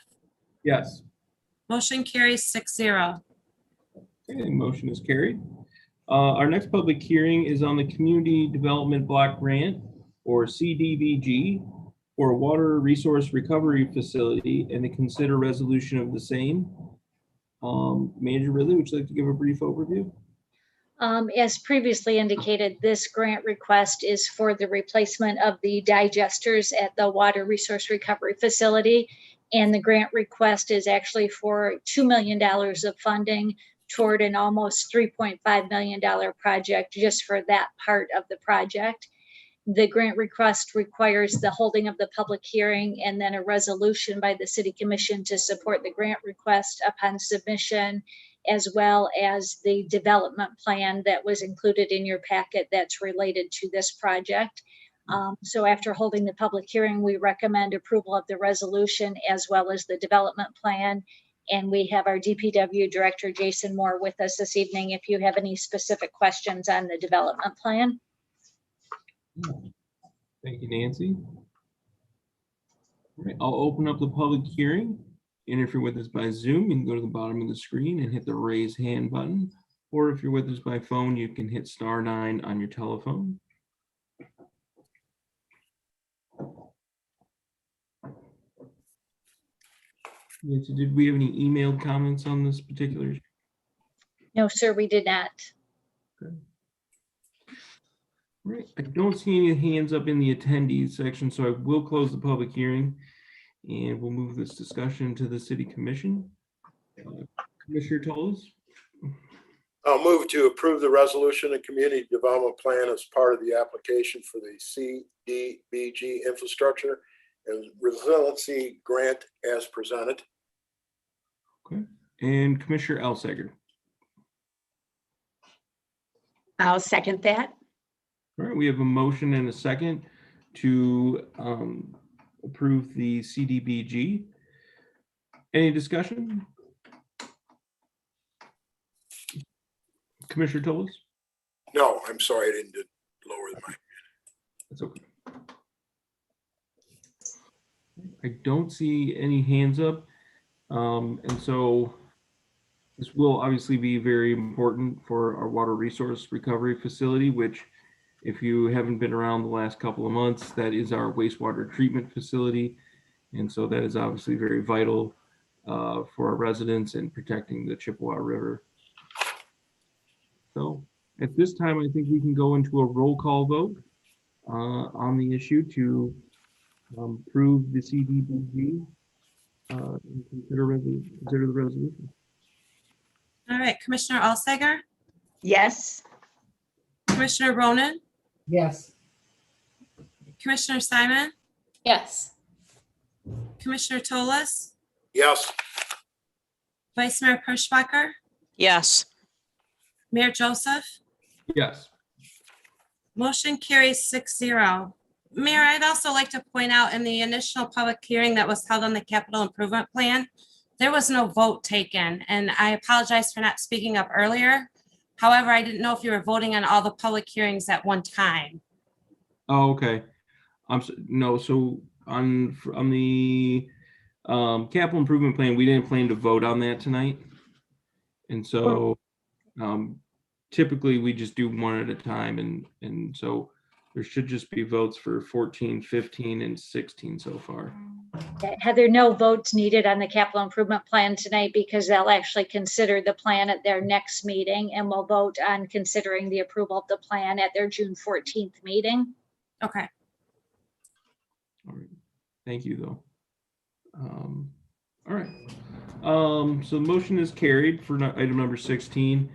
yes. Motion carries 6-0. Okay, motion is carried. Our next public hearing is on the Community Development Block Grant, or CDBG, for a water resource recovery facility, and to consider resolution of the same. Manager Ridley, would you like to give a brief overview? As previously indicated, this grant request is for the replacement of the digesters at the water resource recovery facility. And the grant request is actually for $2 million of funding toward an almost $3.5 million project just for that part of the project. The grant request requires the holding of the public hearing and then a resolution by the City Commission to support the grant request upon submission as well as the development plan that was included in your packet that's related to this project. So after holding the public hearing, we recommend approval of the resolution as well as the development plan. And we have our DPW Director, Jason Moore, with us this evening if you have any specific questions on the development plan. Thank you, Nancy. All right, I'll open up the public hearing. And if you're with us by Zoom, you can go to the bottom of the screen and hit the raise hand button. Or if you're with us by phone, you can hit *9 on your telephone. Nancy, did we have any emailed comments on this particular issue? No, sir, we did not. Okay. All right, I don't see any hands up in the attendees section, so I will close the public hearing and we'll move this discussion to the City Commission. Commissioner Toles? I'll move to approve the resolution and community development plan as part of the application for the CDBG infrastructure and resiliency grant as presented. Okay, and Commissioner Elsager? I'll second that. All right, we have a motion and a second to approve the CDBG. Any discussion? Commissioner Toles? No, I'm sorry, I didn't lower the mic. That's okay. I don't see any hands up. And so this will obviously be very important for our water resource recovery facility, which if you haven't been around the last couple of months, that is our wastewater treatment facility. And so that is obviously very vital for our residents and protecting the Chippewa River. So at this time, I think we can go into a roll call vote on the issue to approve the CDBG and consider the resolution. All right, Commissioner Alsager, Yes. Commissioner Ronan, Yes. Commissioner Simon, Yes. Commissioner Toles, Yes. Vice Mayor Perschbacher, Yes. Mayor Joseph. Yes. Motion carries 6-0. Mayor, I'd also like to point out in the initial public hearing that was held on the capital improvement plan, there was no vote taken, and I apologize for not speaking up earlier. However, I didn't know if you were voting on all the public hearings at one time. Oh, okay. No, so on the capital improvement plan, we didn't plan to vote on that tonight. And so typically we just do one at a time. And so there should just be votes for 14, 15, and 16 so far. Heather, no votes needed on the capital improvement plan tonight because they'll actually consider the plan at their next meeting and will vote on considering the approval of the plan at their June 14th meeting. Okay. All right. Thank you, though. All right. So the motion is carried for item number 16,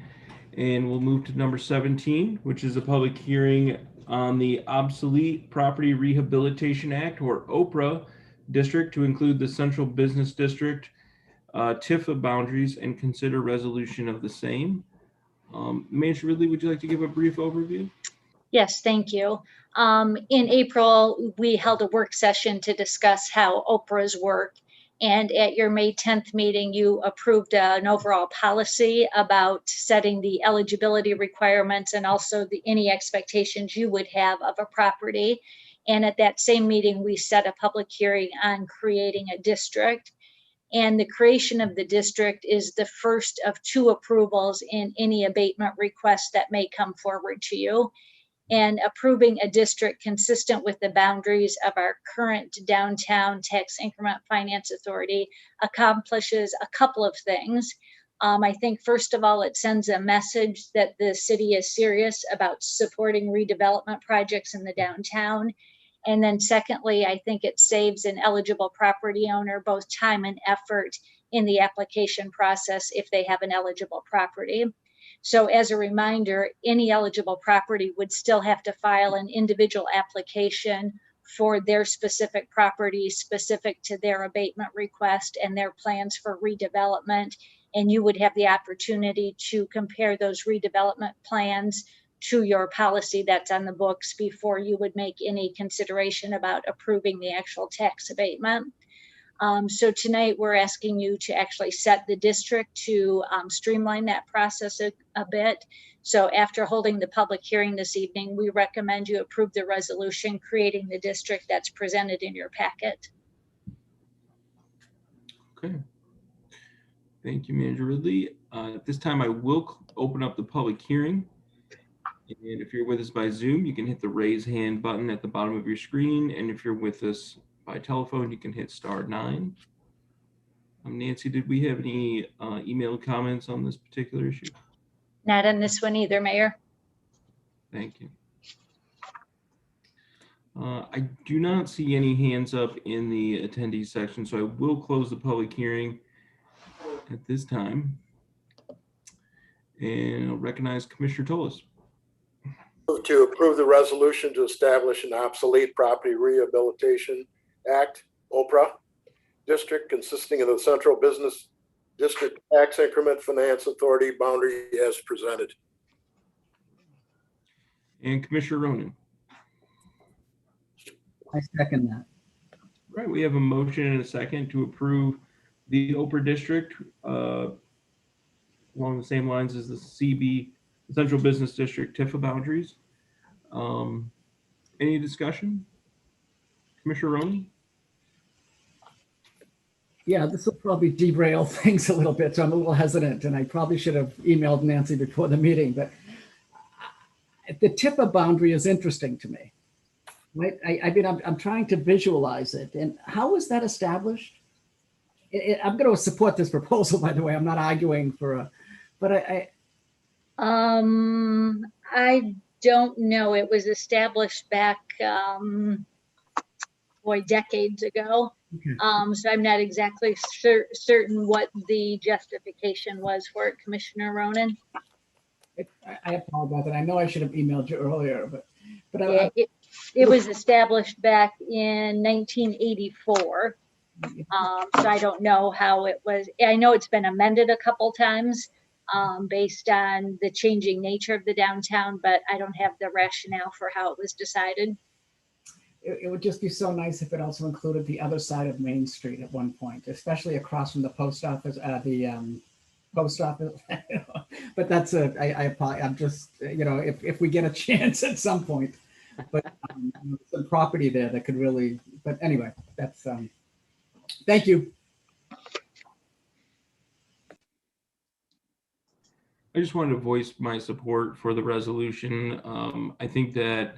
and we'll move to number 17, which is a public hearing on the Obsolete Property Rehabilitation Act, or OPRA, district to include the Central Business District, TIFA boundaries, and consider resolution of the same. Manager Ridley, would you like to give a brief overview? Yes, thank you. In April, we held a work session to discuss how OPRAs work. And at your May 10th meeting, you approved an overall policy about setting the eligibility requirements and also any expectations you would have of a property. And at that same meeting, we set a public hearing on creating a district. And the creation of the district is the first of 2 approvals in any abatement request that may come forward to you. And approving a district consistent with the boundaries of our current downtown tax increment finance authority accomplishes a couple of things. I think, first of all, it sends a message that the city is serious about supporting redevelopment projects in the downtown. And then secondly, I think it saves an eligible property owner both time and effort in the application process if they have an eligible property. So as a reminder, any eligible property would still have to file an individual application for their specific property, specific to their abatement request and their plans for redevelopment. and you would have the opportunity to compare those redevelopment plans to your policy that's on the books before you would make any consideration about approving the actual tax abatement. So tonight we're asking you to actually set the district to streamline that process a bit. So after holding the public hearing this evening, we recommend you approve the resolution creating the district that's presented in your packet. Okay. Thank you, Manager Ridley. At this time, I will open up the public hearing. And if you're with us by Zoom, you can hit the raise hand button at the bottom of your screen. And if you're with us by telephone, you can hit *9. Nancy, did we have any email comments on this particular issue? Not on this one either, Mayor. Thank you. I do not see any hands up in the attendees section, so I will close the public hearing at this time. And I'll recognize Commissioner Tolis. Move to approve the resolution to establish an obsolete property rehabilitation act, OPRA, district consisting of the Central Business District Tax Increment Finance Authority boundary as presented. And Commissioner Ronan. I second that. Right, we have a motion and a second to approve the OPRA district along the same lines as the CB, Central Business District TIFA boundaries. Any discussion? Commissioner Ronan? Yeah, this will probably derail things a little bit, so I'm a little hesitant, and I probably should have emailed Nancy before the meeting, but the TIFA boundary is interesting to me. Right? I mean, I'm trying to visualize it, and how was that established? I'm going to support this proposal, by the way. I'm not arguing for a, but I don't know. It was established back, decades ago. Okay. So I'm not exactly certain what the justification was for it, Commissioner Ronan. I apologize, and I know I should have emailed you earlier, but Yeah, it was established back in 1984. So I don't know how it was. I know it's been amended a couple times based on the changing nature of the downtown, but I don't have the rationale for how it was decided. It would just be so nice if it also included the other side of Main Street at one point, especially across from the post office, post office. But that's I'm just, if we get a chance at some point, but some property there that could really, but anyway, that's, thank you. I just wanted to voice my support for the resolution. I think that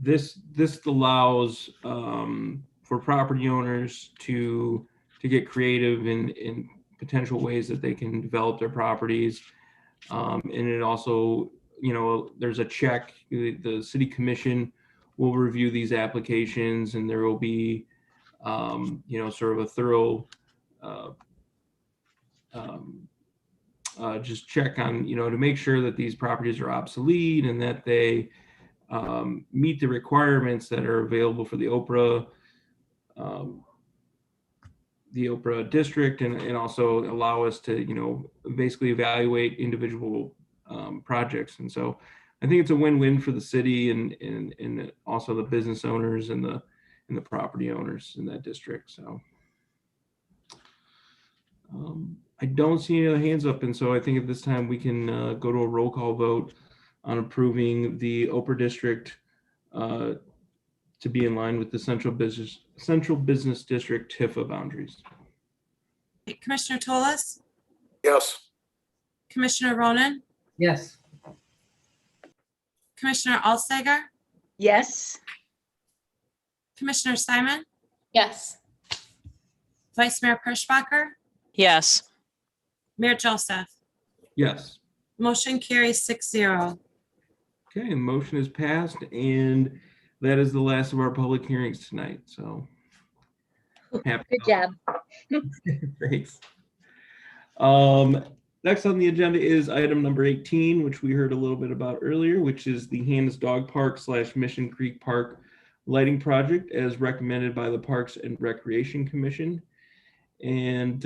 this allows for property owners to get creative in potential ways that they can develop their properties, and it also, there's a check. The city commission will review these applications, and there will be sort of a thorough just check on, to make sure that these properties are obsolete and that they meet the requirements that are available for the OPRA district, and also allow us to, basically evaluate individual projects. And so I think it's a win-win for the city and also the business owners and the property owners in that district. So I don't see any other hands up, and so I think at this time we can go to a roll call vote on approving the OPRA district to be in line with the Central Business District TIFA boundaries. Commissioner Tolis, Yes. Commissioner Ronan, Yes. Commissioner Alsteiger, Yes. Commissioner Simon, Yes. Vice Mayor Kirschbacher, Yes. Mayor Joseph. Yes. Motion carries 6-0. Okay, the motion is passed, and that is the last of our public hearings tonight. So happy. Good job. Thanks. Next on the agenda is item number 18, which we heard a little bit about earlier, which is the Hannes Dog Park / Mission Creek Park lighting project as recommended by the Parks and Recreation Commission. And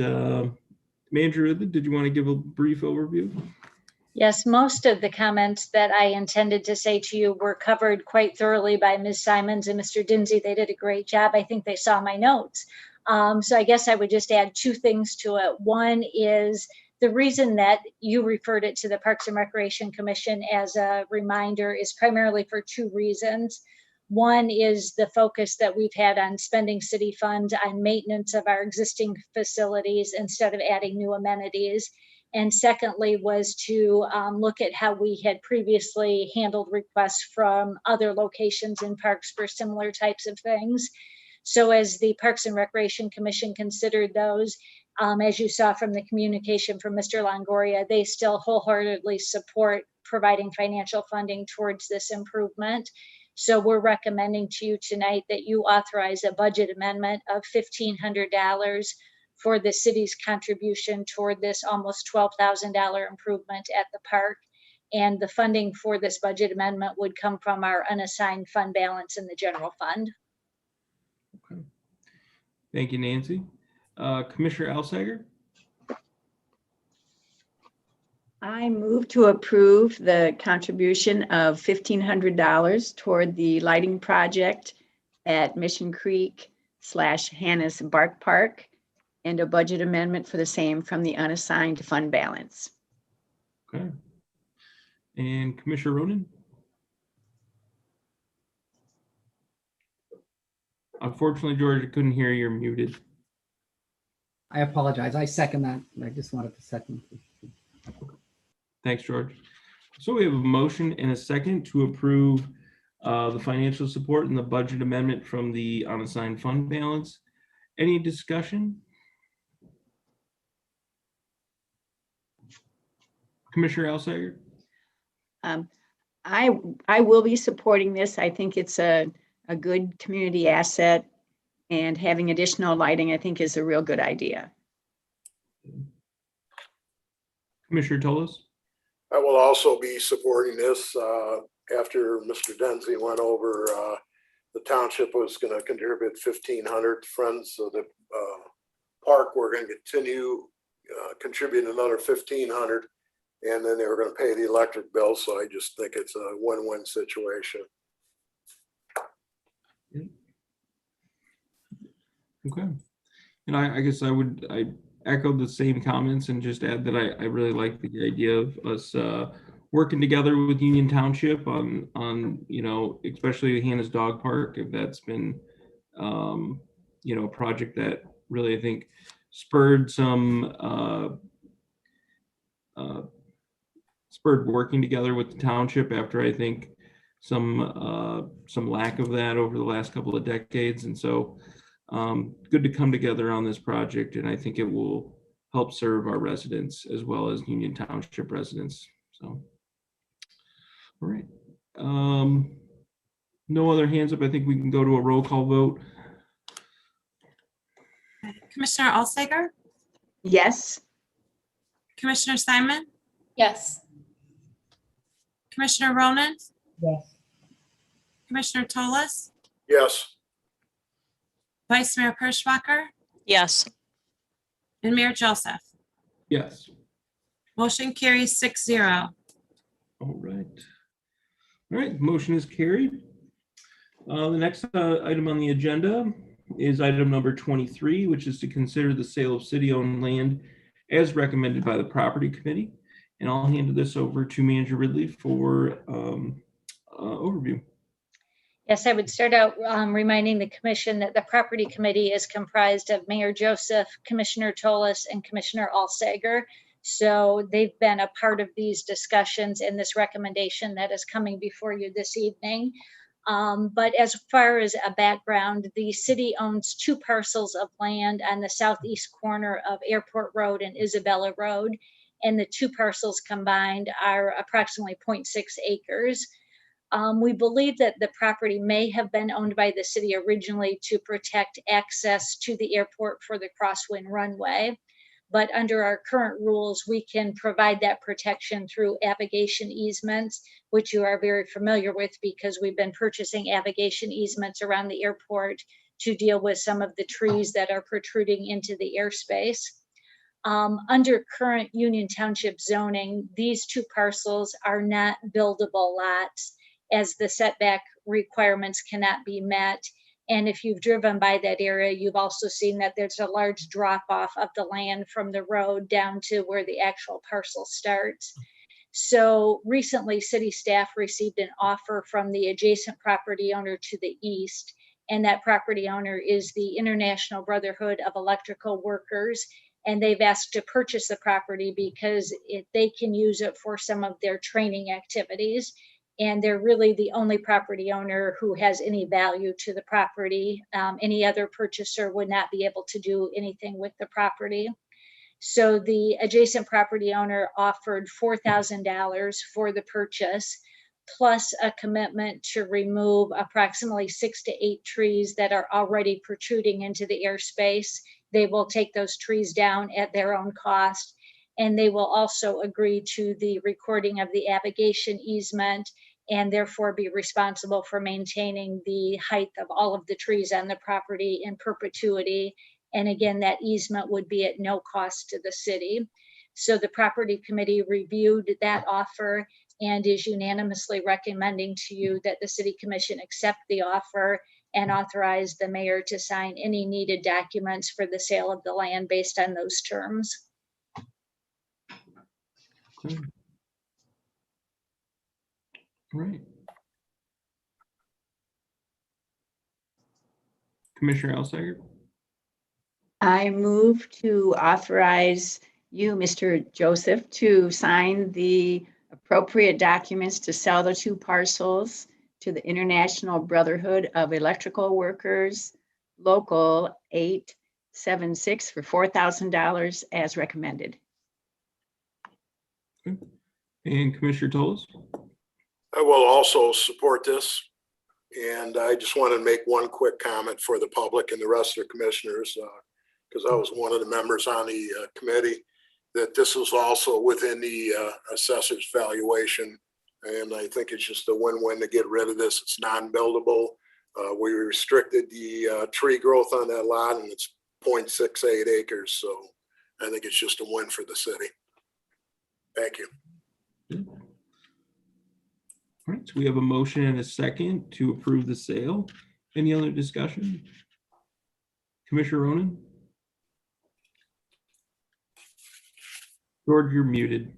Manager Ridley, did you want to give a brief overview? Yes, most of the comments that I intended to say to you were covered quite thoroughly by Ms. Simons and Mr. Dinsey. They did a great job. I think they saw my notes. So I guess I would just add two things to it. One is the reason that you referred it to the Parks and Recreation Commission as a reminder is primarily for two reasons. One is the focus that we've had on spending city funds on maintenance of our existing facilities instead of adding new amenities. And secondly was to look at how we had previously handled requests from other locations in parks for similar types of things. So as the Parks and Recreation Commission considered those, as you saw from the communication from Mr. Longoria, they still wholeheartedly support providing financial funding towards this improvement. So we're recommending to you tonight that you authorize a budget amendment of $1,500 for the city's contribution toward this almost $12,000 improvement at the park. And the funding for this budget amendment would come from our unassigned fund balance in the general fund. Okay. Thank you, Nancy. Commissioner Alsager? I move to approve the contribution of $1,500 toward the lighting project at Mission Creek / Hannes Bark Park, and a budget amendment for the same from the unassigned fund balance. Okay. And Commissioner Ronan? Unfortunately, George, I couldn't hear you. You're muted. I apologize. I second that. I just wanted to second. Thanks, George. So we have a motion and a second to approve the financial support and the budget amendment from the unassigned fund balance. Any discussion? Commissioner Alsager? I will be supporting this. I think it's a good community asset, and having additional lighting, I think, is a real good idea. Commissioner Toles? I will also be supporting this. After Mr. Dinsey went over, the township was going to contribute $1,500. Friends of the park were going to continue contributing another $1,500, and then they were going to pay the electric bill. So I just think it's a win-win situation. Okay. And I guess I echoed the same comments and just add that I really like the idea of us working together with Union Township on you know, especially the Hannes Dog Park, if that's been you know, a project that really I think spurred some spurred working together with the township after I think some lack of that over the last couple of decades. And so good to come together on this project, and I think it will help serve our residents as well as Union Township residents. So, all right. No other hands up. I think we can go to a roll call vote. Commissioner Alsager? Yes. Commissioner Simon? Yes. Commissioner Ronan? Yes. Commissioner Toles? Yes. Vice Mayor Perschbacher? Yes. And Mayor Joseph? Yes. Motion carries 6-0. All right. All right, motion is carried. The next item on the agenda is item number 23, which is to consider the sale of city-owned land as recommended by the Property Committee. And I'll hand this over to Manager Ridley for overview. Yes, I would start out reminding the commission that the Property Committee is comprised of Mayor Joseph, Commissioner Toles, and Commissioner Alsager. So they've been a part of these discussions and this recommendation that is coming before you this evening. But as far as a background, the city owns 2 parcels of land on the southeast corner of Airport Road and Isabella Road. And the 2 parcels combined are approximately 0.6 acres. We believe that the property may have been owned by the city originally to protect access to the airport for the crosswind runway. But under our current rules, we can provide that protection through avigation easements, which you are very familiar with because we've been purchasing avigation easements around the airport to deal with some of the trees that are protruding into the airspace. Under current Union Township zoning, these two parcels are not buildable lots, as the setback requirements cannot be met. And if you've driven by that area, you've also seen that there's a large drop off of the land from the road down to where the actual parcel starts. So recently, city staff received an offer from the adjacent property owner to the east, and that property owner is the International Brotherhood of Electrical Workers. And they've asked to purchase the property because they can use it for some of their training activities. And they're really the only property owner who has any value to the property. Any other purchaser would not be able to do anything with the property. So the adjacent property owner offered $4,000 for the purchase, plus a commitment to remove approximately 6 to 8 trees that are already protruding into the airspace. They will take those trees down at their own cost, and they will also agree to the recording of the abrogation easement and therefore be responsible for maintaining the height of all of the trees on the property in perpetuity. And again, that easement would be at no cost to the city. So the property committee reviewed that offer and is unanimously recommending to you that the city commission accept the offer and authorize the mayor to sign any needed documents for the sale of the land based on those terms. Okay. All right. Commissioner Alsager? I move to authorize you, Mr. Joseph, to sign the appropriate documents to sell the two parcels to the International Brotherhood of Electrical Workers, Local 876 for $4,000 as recommended. Okay. And Commissioner Toles? I will also support this. And I just want to make one quick comment for the public and the rest of the commissioners, because I was one of the members on the committee, that this is also within the assessor's valuation. And I think it's just a win-win to get rid of this. It's non-buildable. We restricted the tree growth on that lot, and it's 0.68 acres. So I think it's just a win for the city. Thank you. All right, so we have a motion and a second to approve the sale. Any other discussion? Commissioner Ronan? George, you're muted.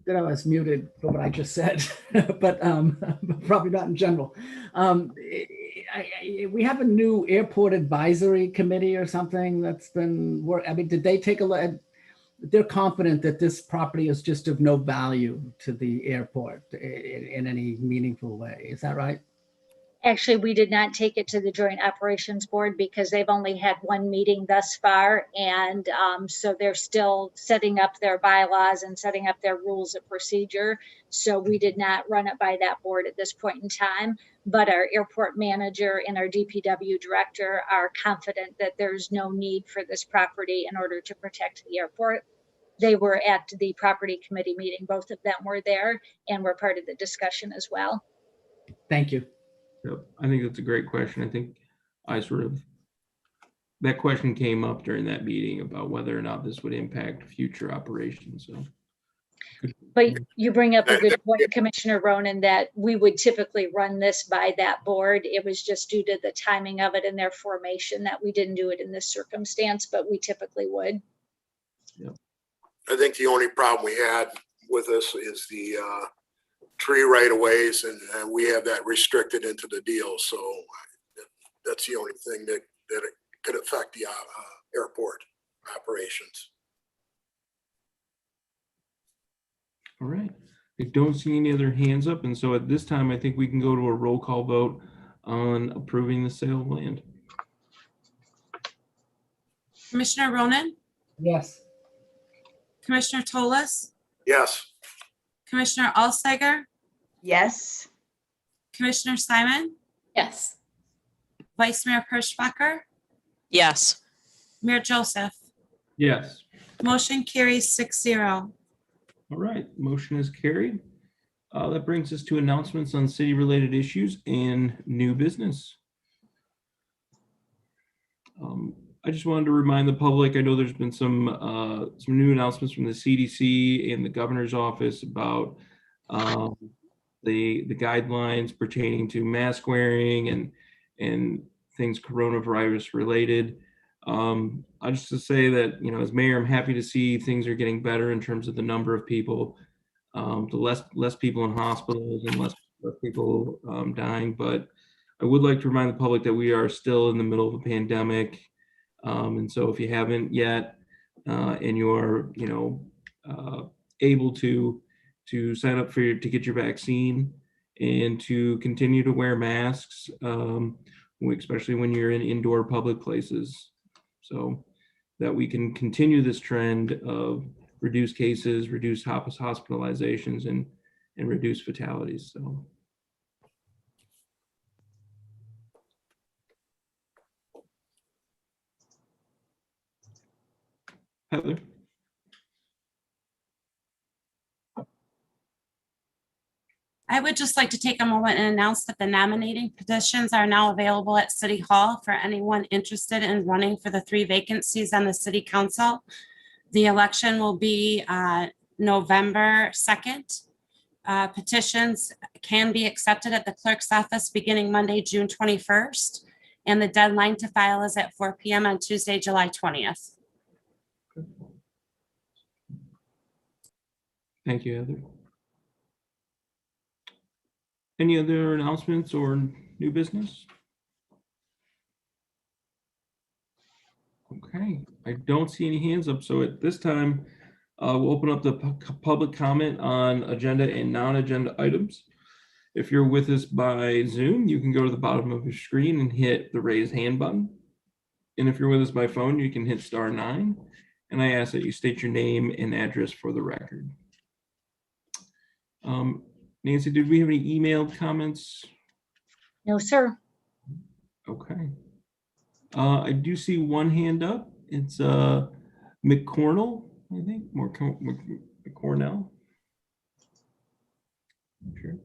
That I was muted for what I just said, but probably not in general. We have a new airport advisory committee or something that's been work. I mean, did they take a look? They're confident that this property is just of no value to the airport in any meaningful way. Is that right? Actually, we did not take it to the Joint Operations Board because they've only had one meeting thus far. And so they're still setting up their bylaws and setting up their rules of procedure. So we did not run it by that board at this point in time. But our airport manager and our DPW director are confident that there's no need for this property in order to protect the airport. They were at the property committee meeting. Both of them were there and were part of the discussion as well. Thank you. Yep, I think that's a great question. I think that question came up during that meeting about whether or not this would impact future operations. So, but you bring up a good point, Commissioner Ronan, that we would typically run this by that board. It was just due to the timing of it and their formation that we didn't do it in this circumstance, but we typically would. Yep. I think the only problem we had with this is the tree right-of-ways, and we have that restricted into the deal. So that's the only thing that it could affect the airport operations. all right. I don't see any other hands up. And so at this time, I think we can go to a roll call vote on approving the sale of land. Commissioner Ronan, Yes. Commissioner Toles, Yes. Commissioner Alsager, Yes. Commissioner Simon, Yes. Vice Mayor Kirschbacher, Yes. Mayor Joseph. Yes. Motion carries 6-0. All right, motion is carried. That brings us to announcements on city-related issues and new business. I just wanted to remind the public, I know there's been some new announcements from the CDC and the governor's office about the guidelines pertaining to mask wearing and things coronavirus related. I just to say that, as mayor, I'm happy to see things are getting better in terms of the number of people, the less people in hospitals and less people dying. But I would like to remind the public that we are still in the middle of a pandemic. And so if you haven't yet, and you're, able to sign up to get your vaccine and to continue to wear masks, especially when you're in indoor public places, so that we can continue this trend of reduced cases, reduced hospitalizations, and reduce fatalities. So. Heather. I would just like to take a moment and announce that the nominating petitions are now available at City Hall for anyone interested in running for the 3 vacancies on the City Council. The election will be November 2nd. Petitions can be accepted at the clerk's office beginning Monday, June 21st, and the deadline to file is at 4 p.m. on Tuesday, July 20th. Thank you, Heather. Any other announcements or new business? Okay, I don't see any hands up. So at this time, we'll open up the public comment on agenda and non-agenda items. If you're with us by Zoom, you can go to the bottom of your screen and hit the raise hand button. And if you're with us by phone, you can hit *9. And I ask that you state your name and address for the record. Nancy, did we have any emailed comments? No, sir. Okay. I do see one hand up. It's McCornell, I think. McCornell. Sure.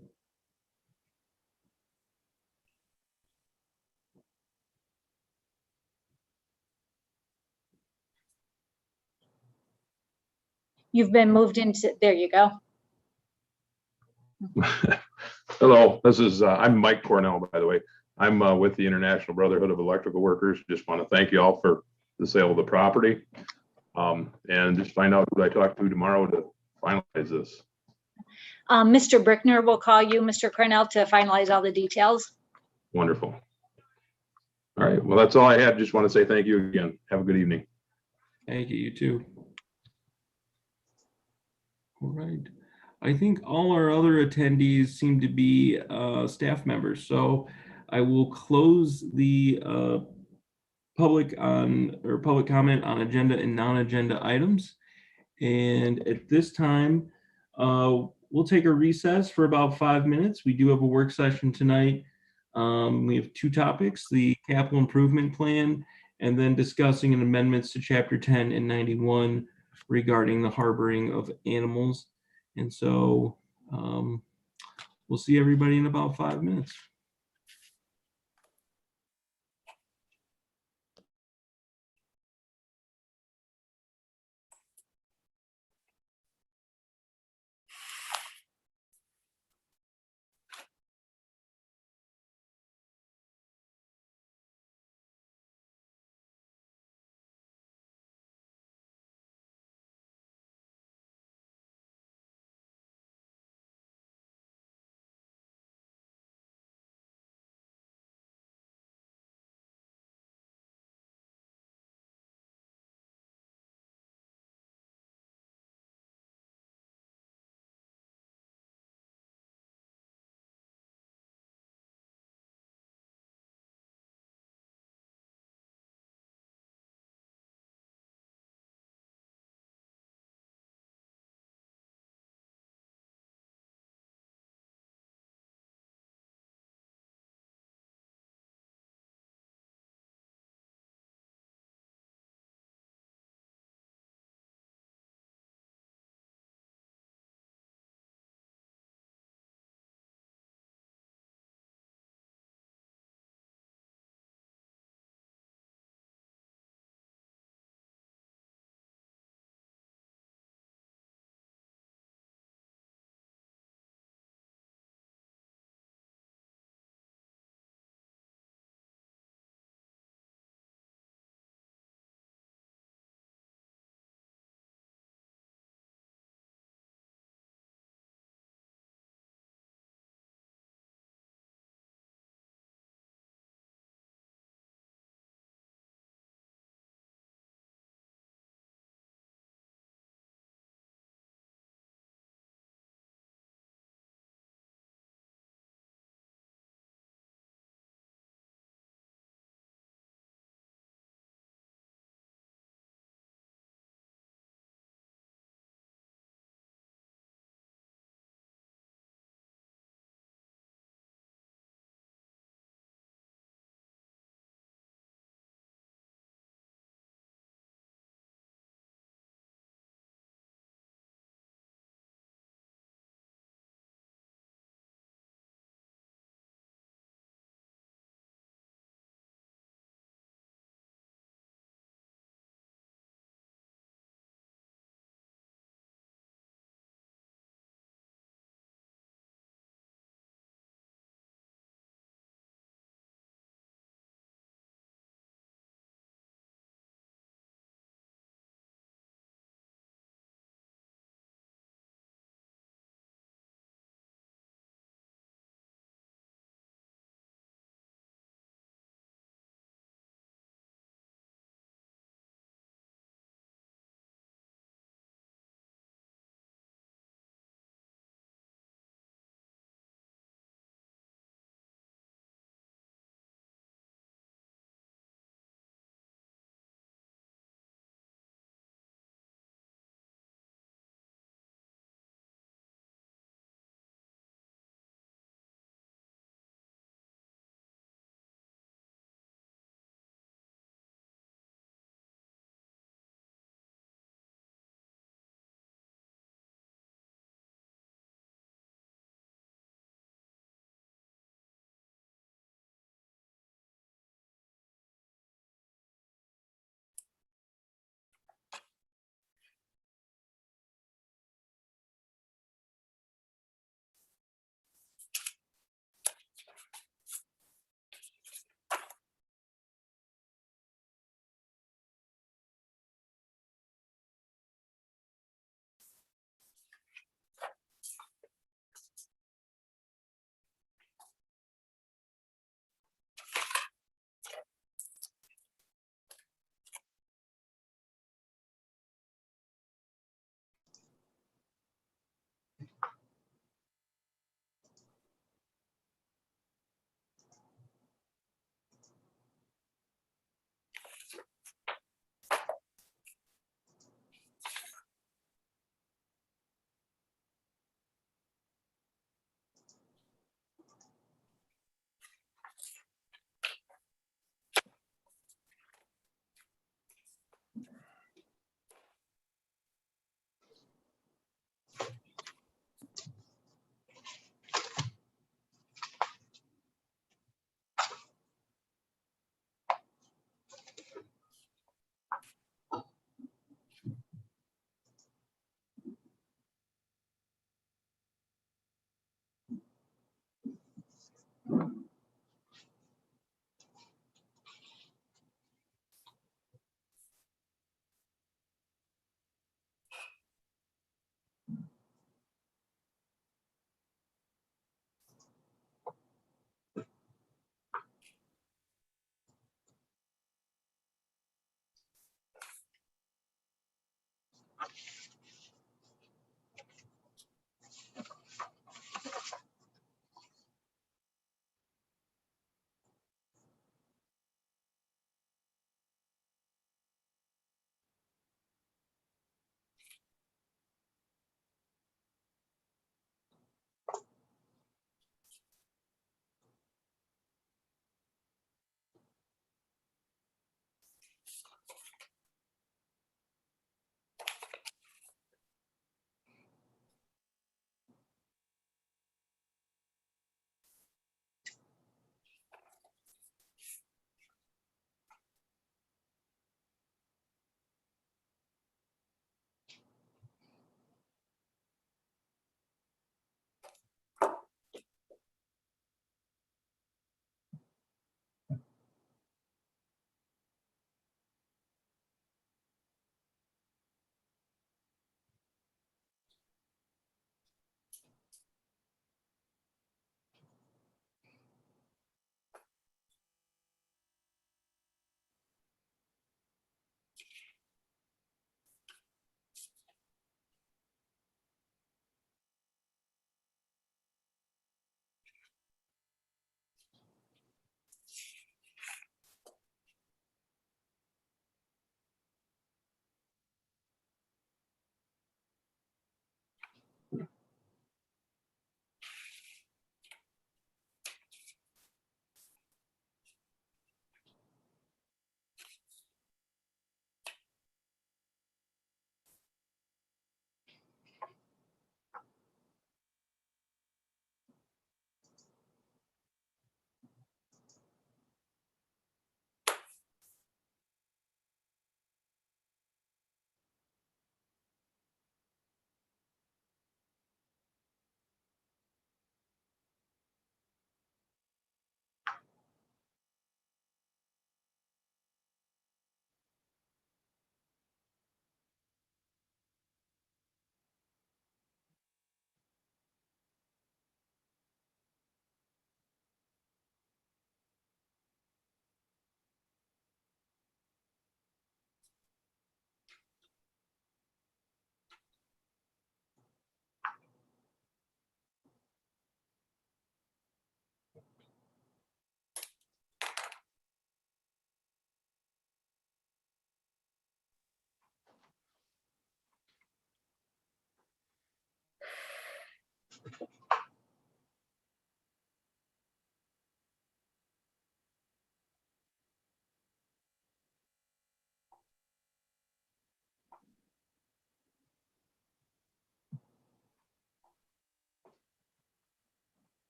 You've been moved into, there you go. Hello, this is I'm Mike Cornell, by the way. I'm with the International Brotherhood of Electrical Workers. Just want to thank you all for the sale of the property, and just find out who I talk to tomorrow to finalize this. Mr. Brickner will call you, Mr. Cornell, to finalize all the details. Wonderful. All right, well, that's all I had. Just want to say thank you again. Have a good evening. Thank you, you too. All right. I think all our other attendees seem to be staff members. So I will close the public comment on agenda and non-agenda items. And at this time, we'll take a recess for about 5 minutes. We do have a work session tonight. We have 2 topics, the capital improvement plan, and then discussing an amendments to chapter 10 and 91 regarding the harboring of animals. And so we'll see everybody in about 5 minutes.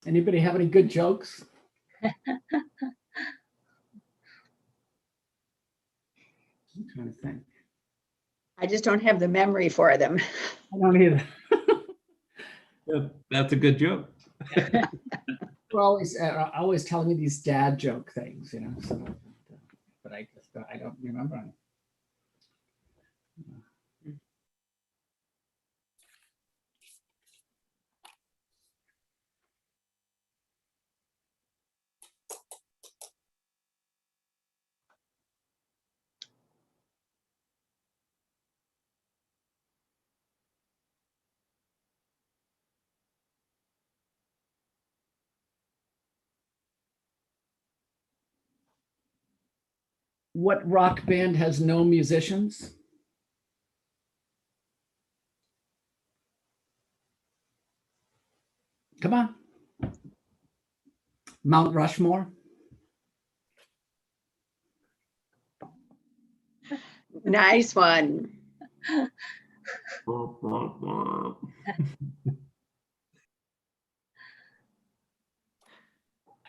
Anybody have any good jokes? I'm trying to think. I just don't have the memory for them. I don't either. That's a good joke. We're always telling me these dad joke things, you know. So, but I don't remember any. What rock band has no musicians? Come on. Mount Rushmore. Nice one.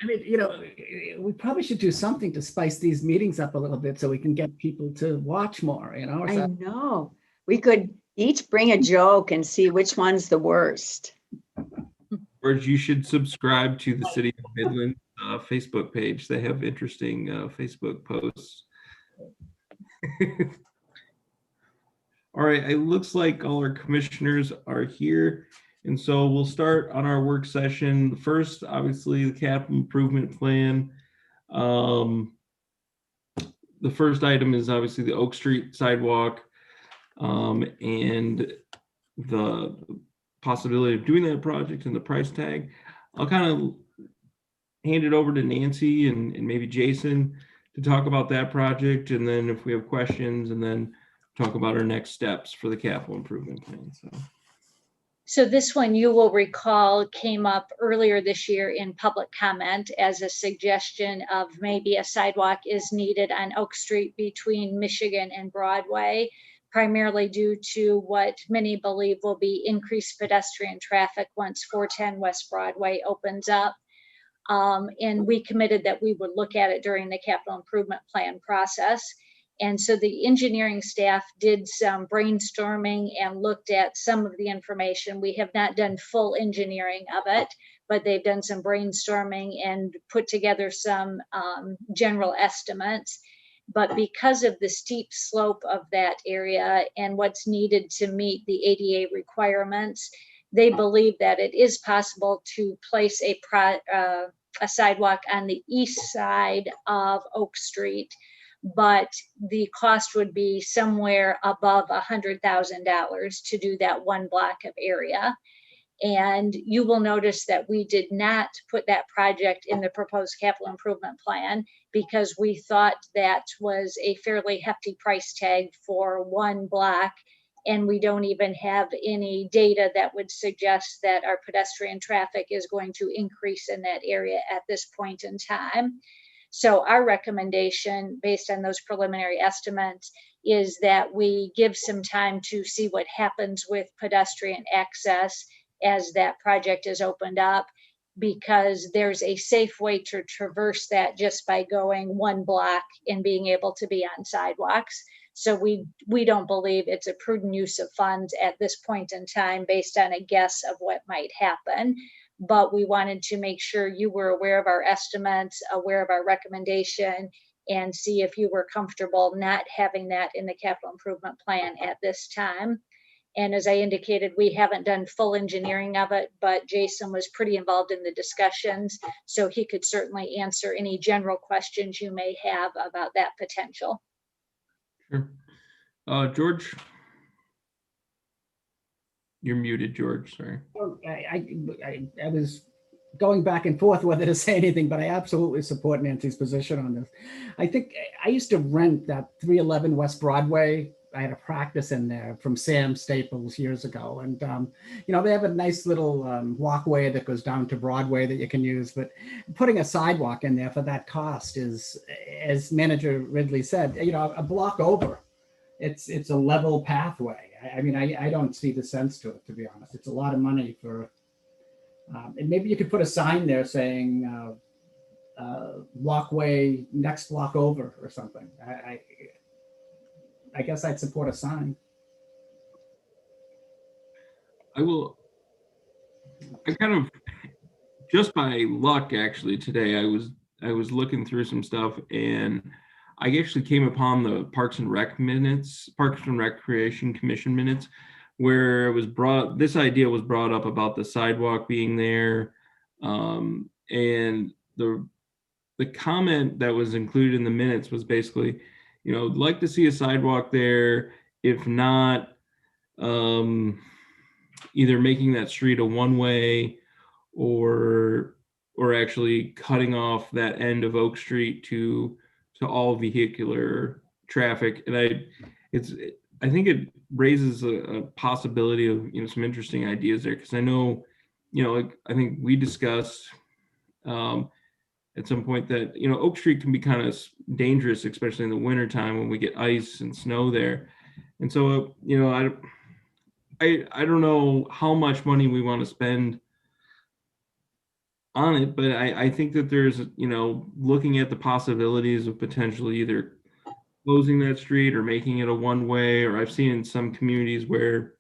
I mean, you know, we probably should do something to spice these meetings up a little bit so we can get people to watch more, you know? Or I something. know. We could each bring a joke and see which one's the worst. Or you should subscribe to the City of Midland Facebook page. They have interesting Facebook posts. All right, it looks like all our commissioners are here. And so we'll start on our work session. First, obviously, the capital improvement plan. The first item is obviously the Oak Street sidewalk and the possibility of doing that project and the price tag. I'll kind of hand it over to Nancy and maybe Jason to talk about that project. And then if we have questions, and then talk about our next steps for the capital improvement plan. So this one, you will recall, came up earlier this year in public comment as a suggestion of maybe a sidewalk is needed on Oak Street between Michigan and Broadway, primarily due to what many believe will be increased pedestrian traffic once 410 West Broadway opens up. And we committed that we would look at it during the capital improvement plan process. And so the engineering staff did some brainstorming and looked at some of the information. We have not done full engineering of it, but they've done some brainstorming and put together some general estimates. But because of the steep slope of that area and what's needed to meet the ADA requirements, they believe that it is possible to place a sidewalk on the east side of Oak Street, but the cost would be somewhere above $100,000 to do that one block of area. And you will notice that we did not put that project in the proposed capital improvement plan because we thought that was a fairly hefty price tag for one block. And we don't even have any data that would suggest that our pedestrian traffic is going to increase in that area at this point in time. So our recommendation, based on those preliminary estimates, is that we give some time to see what happens with pedestrian access as that project is opened up, because there's a safe way to traverse that just by going one block and being able to be on sidewalks. So we don't believe it's a prudent use of funds at this point in time based on a guess of what might happen. But we wanted to make sure you were aware of our estimates, aware of our recommendation, and see if you were comfortable not having that in the capital improvement plan at this time. And as I indicated, we haven't done full engineering of it, but Jason was pretty involved in the discussions, so he could certainly answer any general questions you may have about that potential. Sure. George? You're muted, George, sorry. I was going back and forth whether to say anything, but I absolutely support Nancy's position on this. I think I used to rent that 311 West Broadway. I had a practice in there from Sam Staples years ago. And, you know, they have a nice little walkway that goes down to Broadway that you can use, but putting a sidewalk in there for that cost is, as Manager Ridley said, you know, a block over. It's a level pathway. I mean, I don't see the sense to it, to be honest. It's a lot of money for, and maybe you could put a sign there saying walkway next block over or something. I guess I'd support a sign. I kind of, just by luck, actually, today I was looking through some stuff, and I actually came upon the Parks and Recreation Commission minutes, where it was this idea was brought up about the sidewalk being there, and the comment that was included in the minutes was basically, you know, like to see a sidewalk there, if not either making that street a one-way or actually cutting off that end of Oak Street to all vehicular traffic. And I think it raises a possibility of, you know, some interesting ideas there, because I know, you know, like, I think we discussed at some point that, you know, Oak Street can be kind of dangerous, especially in the wintertime when we get ice and snow there. And so, you know, I don't know how much money we want to spend on it, but I think that there's, you know, looking at the possibilities of potentially either closing that street or making it a one-way, or I've seen in some communities where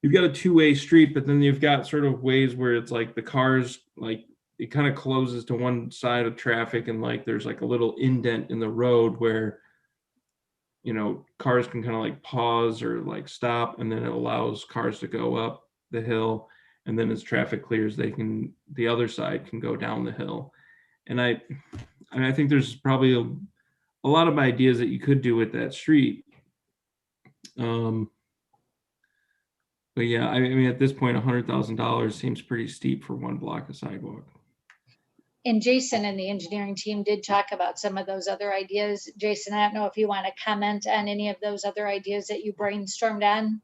you've got a two-way street, but then you've got sort of ways where it's like the cars, like it kind of closes to one side of traffic, and like there's like a little indent in the road where, you know, cars can kind of like pause or like stop, and then it allows cars to go up the hill, and then as traffic clears, the other side can go down the hill. And I think there's probably a lot of ideas that you could do with that street. But yeah, I mean, at this point, $100,000 seems pretty steep for one block of sidewalk. And Jason and the engineering team did talk about some of those other ideas. Jason, I don't know if you want to comment on any of those other ideas that you brainstormed on.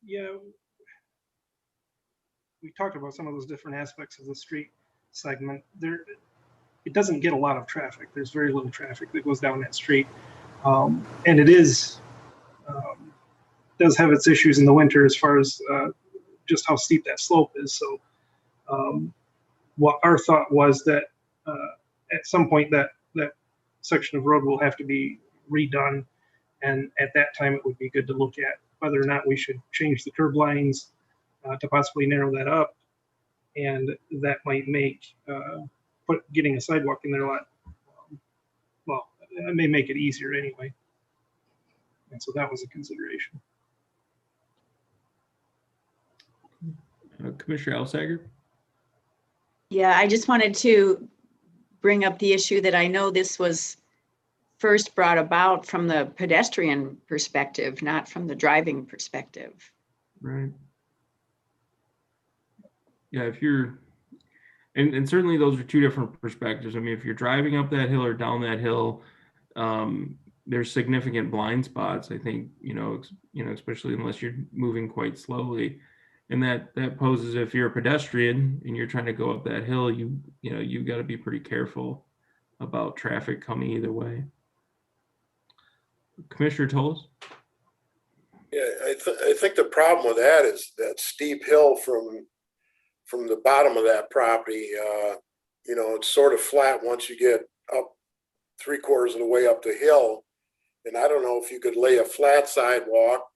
Yeah, we talked about some of those different aspects of the street segment. It doesn't get a lot of traffic. There's very little traffic that goes down that street. And it does have its issues in the winter as far as just how steep that slope is. So what our thought was that at some point that section of road will have to be redone. And at that time, it would be good to look at whether or not we should change the curb lines to possibly narrow that up. And that might make getting a sidewalk in there a lot, well, it may make it easier anyway. And so that was a consideration. Commissioner Alsager? Yeah, I just wanted to bring up the issue that I know this was first brought about from the pedestrian perspective, not from the driving perspective. Right. Yeah, if you're, and certainly those are two different perspectives. I mean, if you're driving up that hill or down that hill, there's significant blind spots, I think, you know, especially unless you're moving quite slowly. And that poses, if you're a pedestrian and you're trying to go up that hill, you've got to be pretty careful about traffic coming either way. Commissioner Tolles? Yeah, I think the problem with that is that steep hill from the bottom of that property. It's sort of flat once you get up 3/4 of the way up the hill. And I don't know if you could lay a flat sidewalk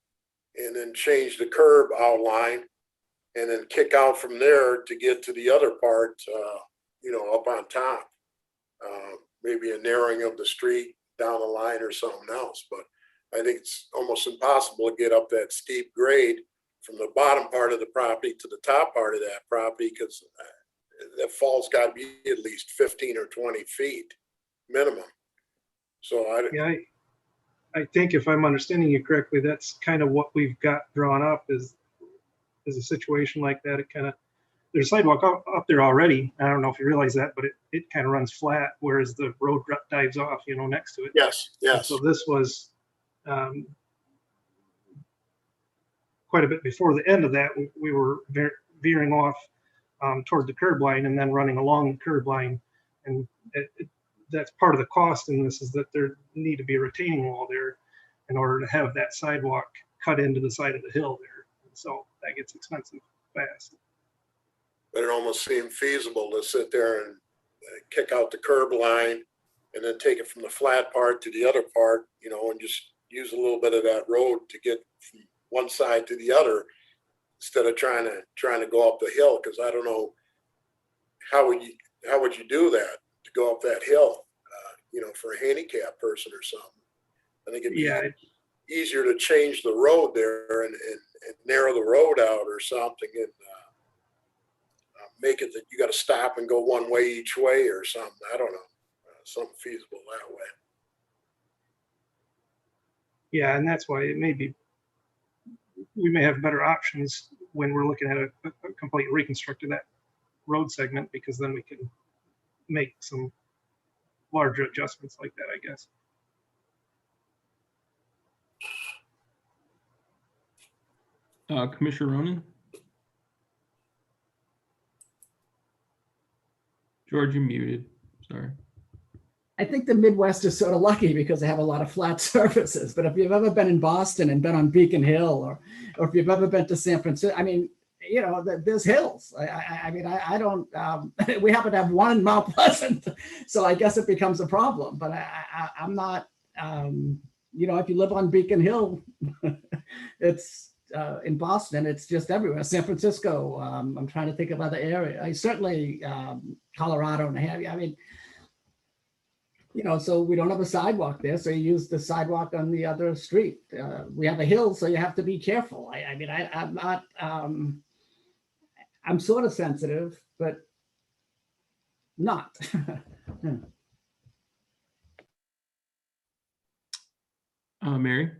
and then change the curb outline and then kick out from there to get to the other part, up on top. Maybe a narrowing of the street down the line or something else. But I think it's almost impossible to get up that steep grade from the bottom part of the property to the top part of that property, because that fall's got to be at least 15 or 20 feet minimum. So I think if I'm understanding you correctly, that's kind of what we've got drawn up is a situation like that. It kind of, there's a sidewalk up there already. I don't know if you realize that, but it kind of runs flat, whereas the road dives off, next to it. Yes. And so this was quite a bit before the end of that. We were veering off toward the curb line and then running along the curb line. And that's part of the cost in this, is that there need to be a retaining wall there in order to have that sidewalk cut into the side of the hill there. And so that gets expensive fast. But it almost seemed feasible to sit there and kick out the curb line and then take it from the flat part to the other part, and just use a little bit of that road to get from one side to the other, instead of trying to go up the hill. Because I don't know how would you do that, to go up that hill, for a handicapped person or something. I think it'd be easier to change the road there and narrow the road out or something, and make it that you got to stop and go one way each way or something. I don't know, something feasible that way. Yeah, and that's why we may have better options when we're looking at a complete reconstruct of that road segment, because then we can make some larger adjustments like that, I guess. Commissioner Ronan? George, you're muted. Sorry. I think the Midwest is sort of lucky because they have a lot of flat surfaces. But if you've ever been in Boston and been on Beacon Hill, or if you've ever been to San Francisco, I mean, there's hills. I don't, we happen to have one in Mount Pleasant, so I guess it becomes a problem. But I'm not, if you live on Beacon Hill, it's in Boston, it's just everywhere. San Francisco, I'm trying to think of other areas. Certainly Colorado and I mean, you know, so we don't have a sidewalk there, so you use the sidewalk on the other street. We have a hill, so you have to be careful. I mean, I'm not, I'm sort of sensitive, but not. Mary?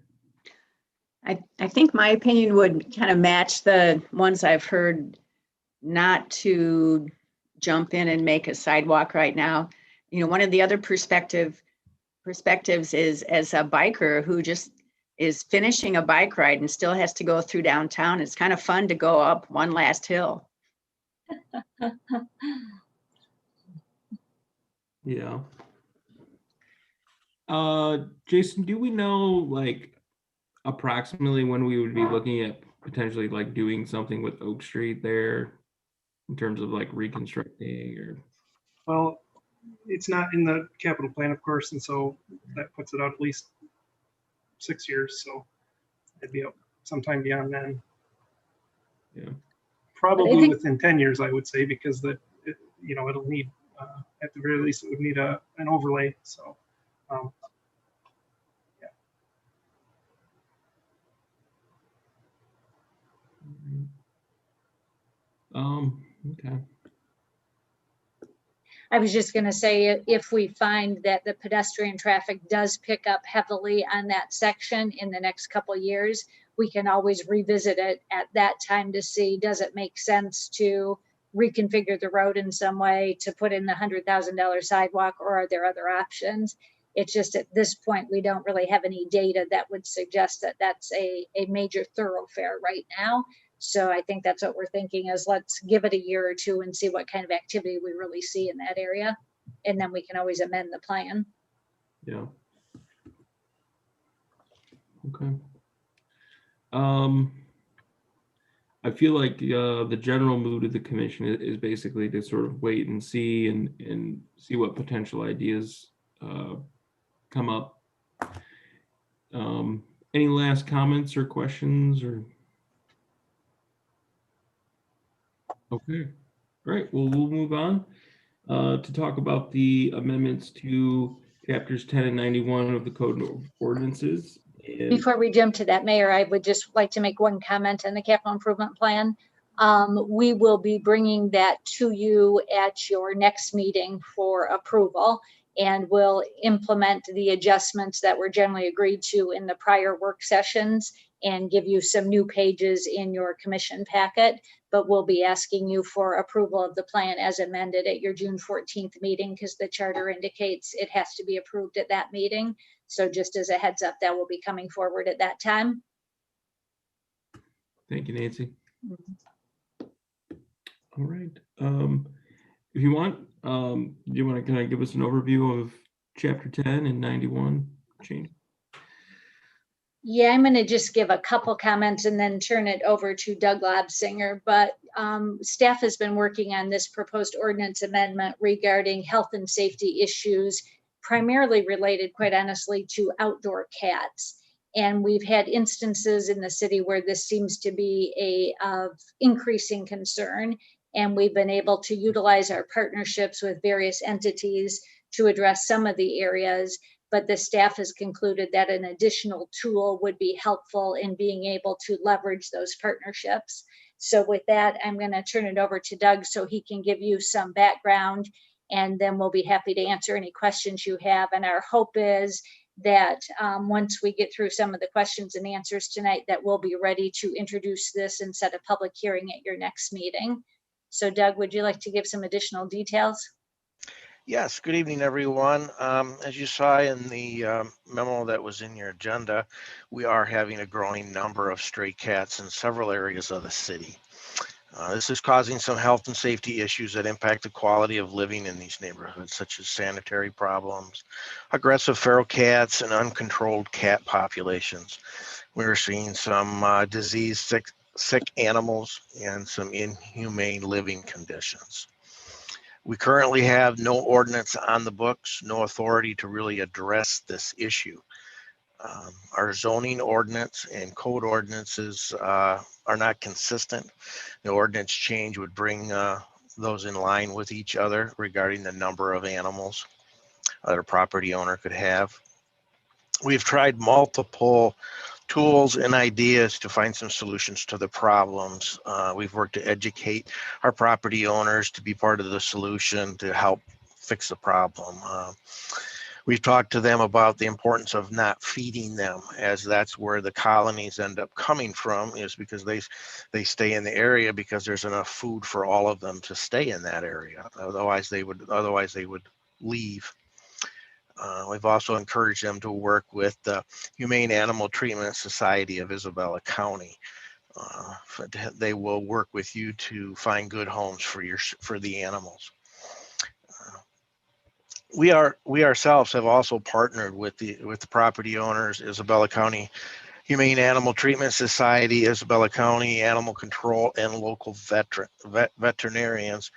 I think my opinion would kind of match the ones I've heard, not to jump in and make a sidewalk right now. You know, one of the other perspectives is, as a biker who just is finishing a bike ride and still has to go through downtown, it's kind of fun to go up one last hill. Yeah. Jason, do we know like approximately when we would be looking at potentially like doing something with Oak Street there in terms of like reconstructing or? Well, it's not in the capital plan, of course, and so that puts it out at least 6 years. So it'd be up sometime beyond then. Yeah. Probably within 10 years, I would say, because you know, it'll need, at the very least, it would need an overlay. So, yeah. Okay. I was just going to say, if we find that the pedestrian traffic does pick up heavily on that section in the next couple of years, we can always revisit it at that time to see, does it make sense to reconfigure the road in some way to put in the $100,000 sidewalk, or are there other options? It's just at this point, we don't really have any data that would suggest that that's a major thoroughfare right now. So I think that's what we're thinking is, let's give it a year or two and see what kind of activity we really see in that area. And then we can always amend the plan. Yeah. Okay. I feel like the general mood of the commission is basically to sort of wait and see and see what potential ideas come up. Any last comments or questions or? Okay, all right, well, we'll move on to talk about the amendments to chapters 10 and 91 of the Code of Ordinances. And Before we jump to that, Mayor, I would just like to make one comment on the capital improvement plan. We will be bringing that to you at your next meeting for approval, and we'll implement the adjustments that were generally agreed to in the prior work sessions and give you some new pages in your commission packet. But we'll be asking you for approval of the plan as amended at your June 14th meeting, because the charter indicates it has to be approved at that meeting. So just as a heads up, that will be coming forward at that time. thank you, Nancy. All right. If you want, do you want to kind of give us an overview of chapter 10 and 91 change? Yeah, I'm going to just give a couple comments and then turn it over to Doug Labsinger. But staff has been working on this proposed ordinance amendment regarding health and safety issues, primarily related, quite honestly, to outdoor cats. And we've had instances in the city where this seems to be of increasing concern. And we've been able to utilize our partnerships with various entities to address some of the areas. But the staff has concluded that an additional tool would be helpful in being able to leverage those partnerships. So with that, I'm going to turn it over to Doug so he can give you some background, and then we'll be happy to answer any questions you have. And our hope is that once we get through some of the questions and answers tonight, that we'll be ready to introduce this and set a public hearing at your next meeting. So Doug, would you like to give some additional details? Yes, good evening, everyone. As you saw in the memo that was in your agenda, we are having a growing number of stray cats in several areas of the city. This is causing some health and safety issues that impact the quality of living in these neighborhoods, such as sanitary problems, aggressive feral cats, and uncontrolled cat populations. We're seeing some diseased, sick animals and some inhumane living conditions. We currently have no ordinance on the books, no authority to really address this issue. Our zoning ordinance and code ordinances are not consistent. The ordinance change would bring those in line with each other regarding the number of animals that a property owner could have. We've tried multiple tools and ideas to find some solutions to the problems. We've worked to educate our property owners to be part of the solution to help fix the problem. We've talked to them about the importance of not feeding them, as that's where the colonies end up coming from, is because they stay in the area because there's enough food for all of them to stay in that area. Otherwise they would leave. We've also encouraged them to work with the Humane Animal Treatment Society of Isabella County. They will work with you to find good homes for the animals. We ourselves have also partnered with the property owners, Isabella County Humane Animal Treatment Society, Isabella County Animal Control, and local veterinarians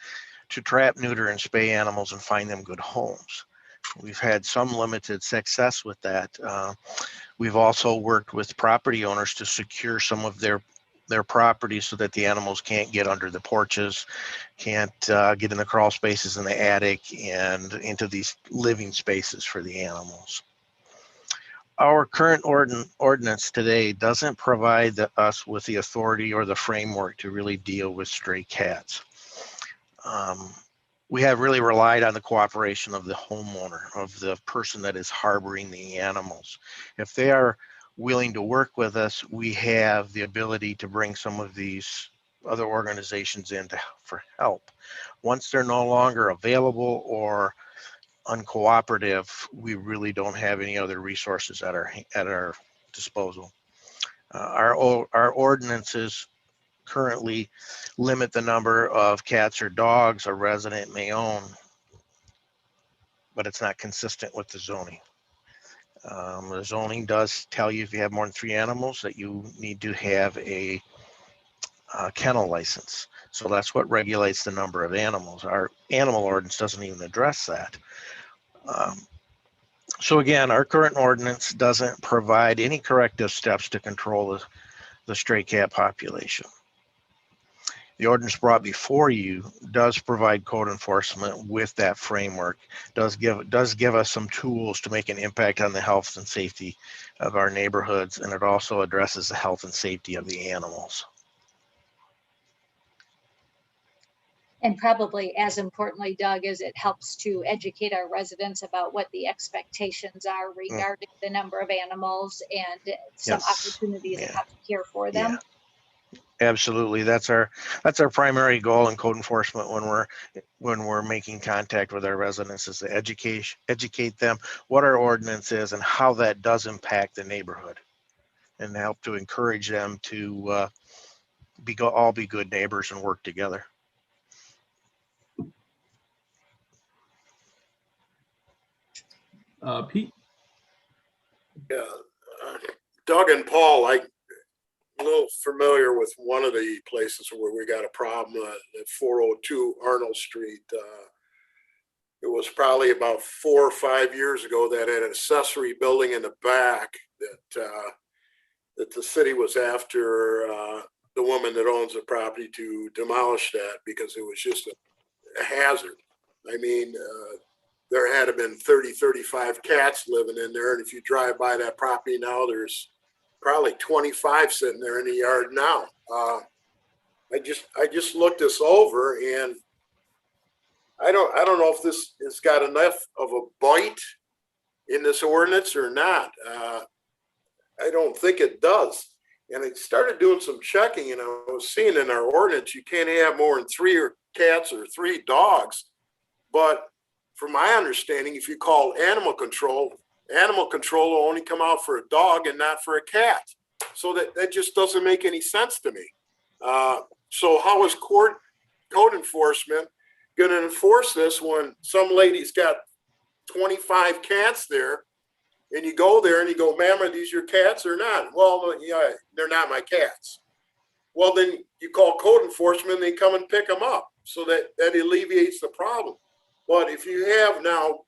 to trap, neuter, and spay animals and find them good homes. We've had some limited success with that. We've also worked with property owners to secure some of their property so that the animals can't get under the porches, can't get in the crawl spaces in the attic and into these living spaces for the animals. Our current ordinance today doesn't provide us with the authority or the framework to really deal with stray cats. We have really relied on the cooperation of the homeowner, of the person that is harboring the animals. If they are willing to work with us, we have the ability to bring some of these other organizations in for help. Once they're no longer available or uncooperative, we really don't have any other resources at our disposal. Our ordinances currently limit the number of cats or dogs a resident may own, but it's not consistent with the zoning. The zoning does tell you if you have more than 3 animals that you need to have a kennel license. So that's what regulates the number of animals. Our animal ordinance doesn't even address that. So again, our current ordinance doesn't provide any corrective steps to control the stray cat population. The ordinance brought before you does provide code enforcement with that framework, does give us some tools to make an impact on the health and safety of our neighborhoods, and it also addresses the health and safety of the animals. And probably as importantly, Doug, is it helps to educate our residents about what the expectations are regarding the number of animals and some opportunities of how to care for them. Yeah. Absolutely, that's our primary goal in code enforcement when we're making contact with our residents, is to educate them what our ordinance is and how that does impact the neighborhood, and help to encourage them to all be good neighbors and work together. Pete? Yeah, Doug and Paul, I'm a little familiar with one of the places where we got a problem at 402 Arnold Street. It was probably about 4 or 5 years ago that an accessory building in the back that the city was after the woman that owns the property to demolish that because it was just a hazard. I mean, there had to been 30, 35 cats living in there. And if you drive by that property now, there's probably 25 sitting there in the yard now. I just looked this over, and I don't know if this has got enough of a bite in this ordinance or not. I don't think it does. And I started doing some checking, and I was seeing in our ordinance you can't have more than 3 cats or 3 dogs. But from my understanding, if you call animal control will only come out for a dog and not for a cat. So that just doesn't make any sense to me. So how is code enforcement going to enforce this when some lady's got 25 cats there, and you go there and you go, ma'am, are these your cats or not? Well, yeah, they're not my cats. Well, then you call code enforcement and they come and pick them up. So that alleviates the problem. But if you have now,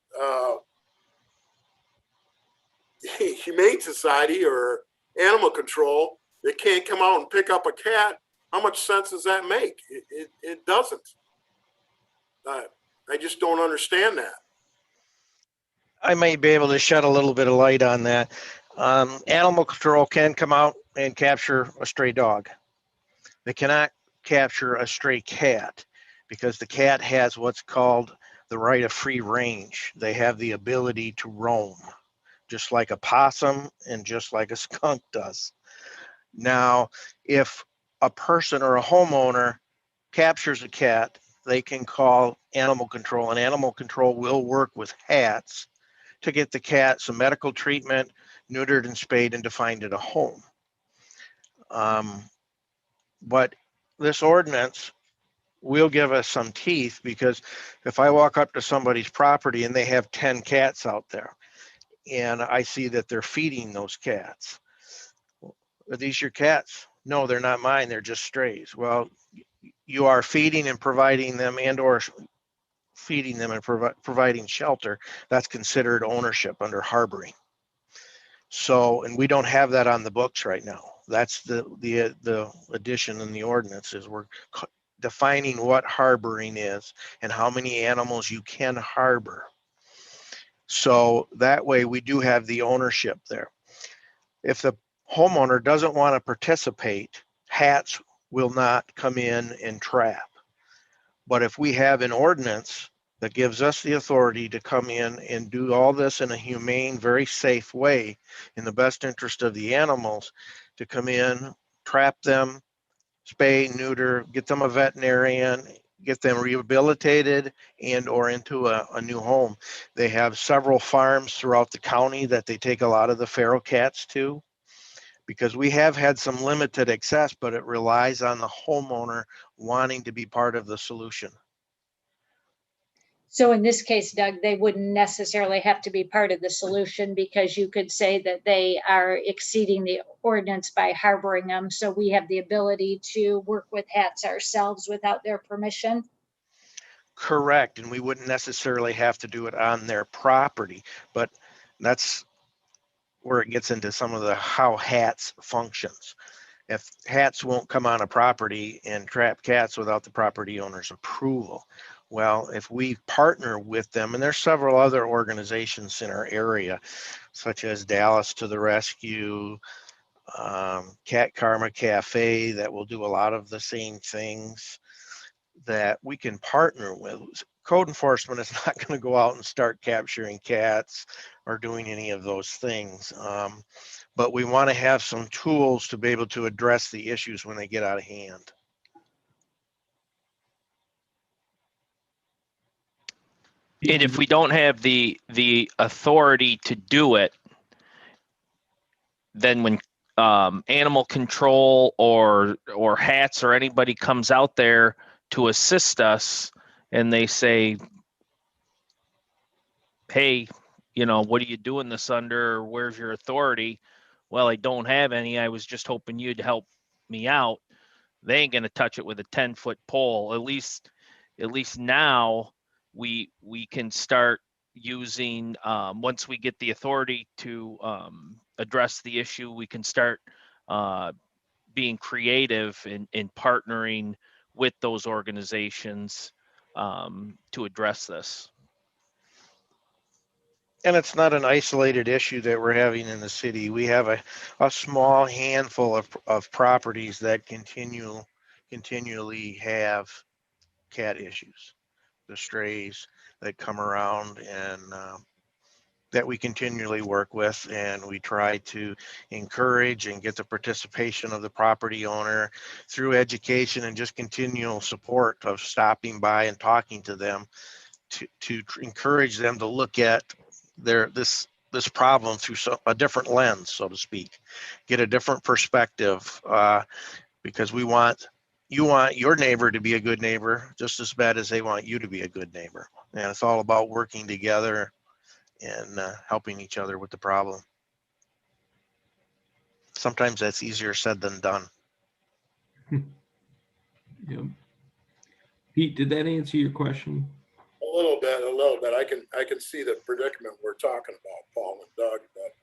Humane Society or animal control that can't come out and pick up a cat, how much sense does that make? It doesn't. I just don't understand that. I may be able to shed a little bit of light on that. Animal control can come out and capture a stray dog. They cannot capture a stray cat because the cat has what's called the right of free range. They have the ability to roam, just like a possum and just like a skunk does. Now, if a person or a homeowner captures a cat, they can call animal control, and animal control will work with HATS to get the cat some medical treatment, neutered and spayed, and to find it a home. But this ordinance will give us some teeth, because if I walk up to somebody's property and they have 10 cats out there, and I see that they're feeding those cats, are these your cats? No, they're not mine. They're just strays. Well, you are feeding and providing them, and or feeding them and providing shelter. That's considered ownership under harboring. So, and we don't have that on the books right now. That's the addition in the ordinance, is we're defining what harboring is and how many animals you can harbor. So that way we do have the ownership there. If the homeowner doesn't want to participate, HATS will not come in and trap. But if we have an ordinance that gives us the authority to come in and do all this in a humane, very safe way, in the best interest of the animals, to come in, trap them, spay, neuter, get them a veterinarian, get them rehabilitated and or into a new home. They have several farms throughout the county that they take a lot of the feral cats to, because we have had some limited access, but it relies on the homeowner wanting to be part of the solution. So in this case, Doug, they wouldn't necessarily have to be part of the solution, because you could say that they are exceeding the ordinance by harboring them. So we have the ability to work with HATS ourselves without their permission. Correct, and we wouldn't necessarily have to do it on their property, but that's where it gets into some of the how HATS functions. If HATS won't come on a property and trap cats without the property owner's approval, well, if we partner with them, and there's several other organizations in our area, such as Dallas to the Rescue, Cat Karma Cafe, that will do a lot of the same things that we can partner with. Code enforcement is not going to go out and start capturing cats or doing any of those things. But we want to have some tools to be able to address the issues when they get out of hand. And if we don't have the authority to do it, then when animal control or HATS or anybody comes out there to assist us and they say, hey, you know, what are you doing this under? Where's your authority? Well, I don't have any. I was just hoping you'd help me out. They ain't going to touch it with a 10-foot pole. At least now we can start using, once we get the authority to address the issue, we can start being creative in partnering with those organizations to address this. And it's not an isolated issue that we're having in the city. We have a small handful of properties that continually have cat issues, the strays that come around, and that we continually work with, and we try to encourage and get the participation of the property owner through education and just continual support of stopping by and talking to them to encourage them to look at this problem through a different lens, so to speak, get a different perspective, because you want your neighbor to be a good neighbor just as bad as they want you to be a good neighbor. And it's all about working together and helping each other with the problem. Sometimes that's easier said than done. Yeah. Pete, did that answer your question? A little bit. I can see the predicament we're talking about, Paul and Doug, but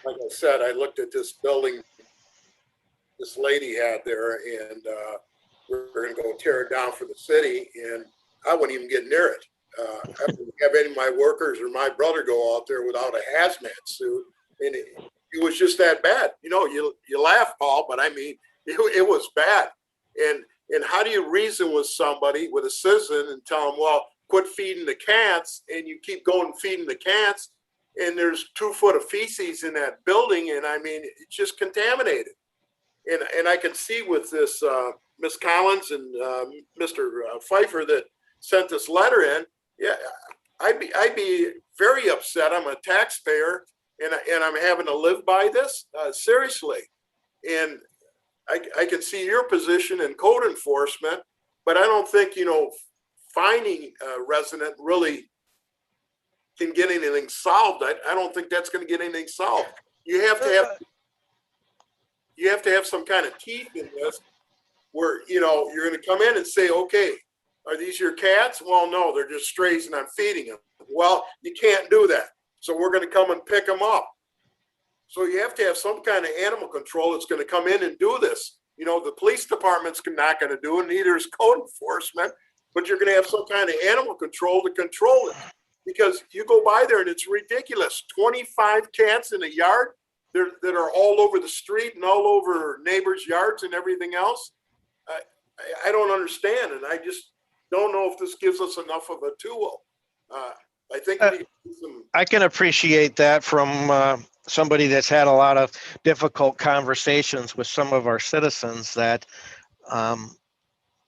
like I said, I looked at this building this lady had there, and we're going to go tear it down for the city, and I wouldn't even get near it. I wouldn't have any of my workers or my brother go out there without a hazmat suit, and it was just that bad. You know, you laugh, Paul, but I mean, it was bad. And how do you reason with somebody, with a citizen, and tell them, well, quit feeding the cats, and you keep going feeding the cats, and there's 2 foot of feces in that building, and I mean, it's just contaminated. And I can see with this Miss Collins and Mr. Pfeiffer that sent this letter in. Yeah, I'd be very upset. I'm a taxpayer, and I'm having to live by this seriously. And I can see your position in code enforcement, but I don't think, you know, finding a resident really can get anything solved. I don't think that's going to get anything solved. You have to have some kind of teeth in this, where, you know, you're going to come in and say, okay, are these your cats? Well, no, they're just strays and I'm feeding them. Well, you can't do that. So we're going to come and pick them up. So you have to have some kind of animal control that's going to come in and do this. You know, the police department's not going to do it, neither is code enforcement, but you're going to have some kind of animal control to control it. Because you go by there and it's ridiculous. 25 cats in a yard that are all over the street and all over neighbors' yards and everything else. I don't understand, and I just don't know if this gives us enough of a tool. I think we need some. I can appreciate that from somebody that's had a lot of difficult conversations with some of our citizens. That,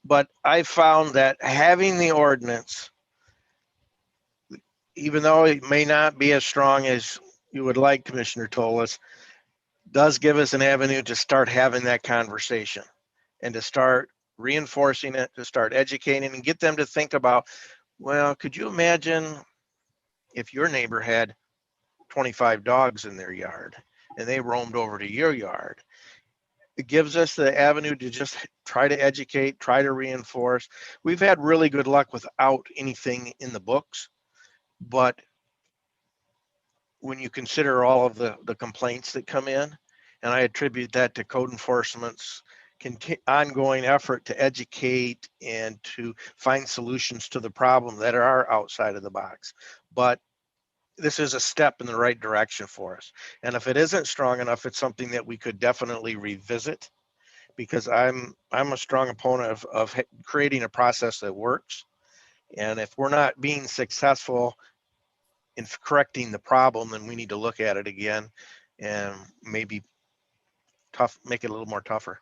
but I found that having the ordinance, even though it may not be as strong as you would like, Commissioner Tolis, does give us an avenue to start having that conversation and to start reinforcing it, to start educating and get them to think about, well, could you imagine if your neighbor had 25 dogs in their yard and they roamed over to your yard? It gives us the avenue to just try to educate, try to reinforce. We've had really good luck without anything in the books, but when you consider all of the complaints that come in, and I attribute that to code enforcement's ongoing effort to educate and to find solutions to the problem that are outside of the box. But this is a step in the right direction for us. And if it isn't strong enough, it's something that we could definitely revisit, because I'm a strong opponent of creating a process that works. And if we're not being successful in correcting the problem, then we need to look at it again and maybe make it a little more tougher.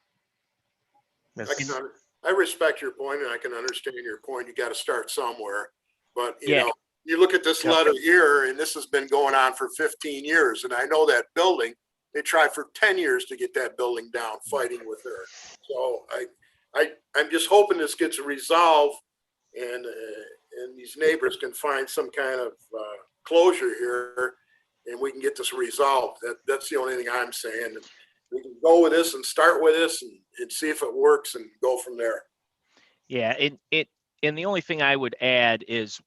I respect your point, and I can understand your point. You got to start somewhere. But you know, you look at this letter here, and this has been going on for 15 years. And I know that building, they tried for 10 years to get that building down, fighting with her. So I'm just hoping this gets resolved, and these neighbors can find some kind of closure here, and we can get this resolved. That's the only thing I'm saying. We can go with this and start with this and see if it works and go from there. Yeah, and the only thing I would add is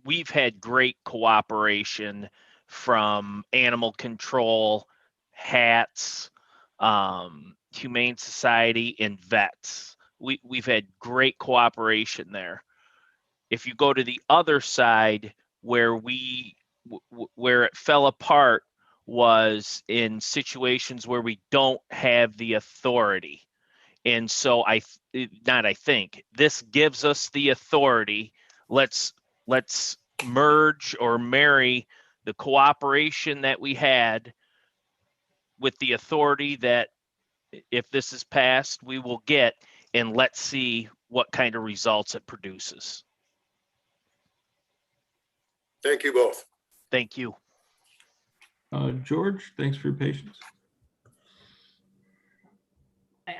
we've had great cooperation from animal control, HATS, Humane Society, and vets. We've had great cooperation there. If you go to the other side, where it fell apart was in situations where we don't have the authority. And so this gives us the authority. Let's merge or marry the cooperation that we had with the authority that, if this is passed, we will get, and let's see what kind of results it produces. Thank you both. Thank you. George, thanks for your patience.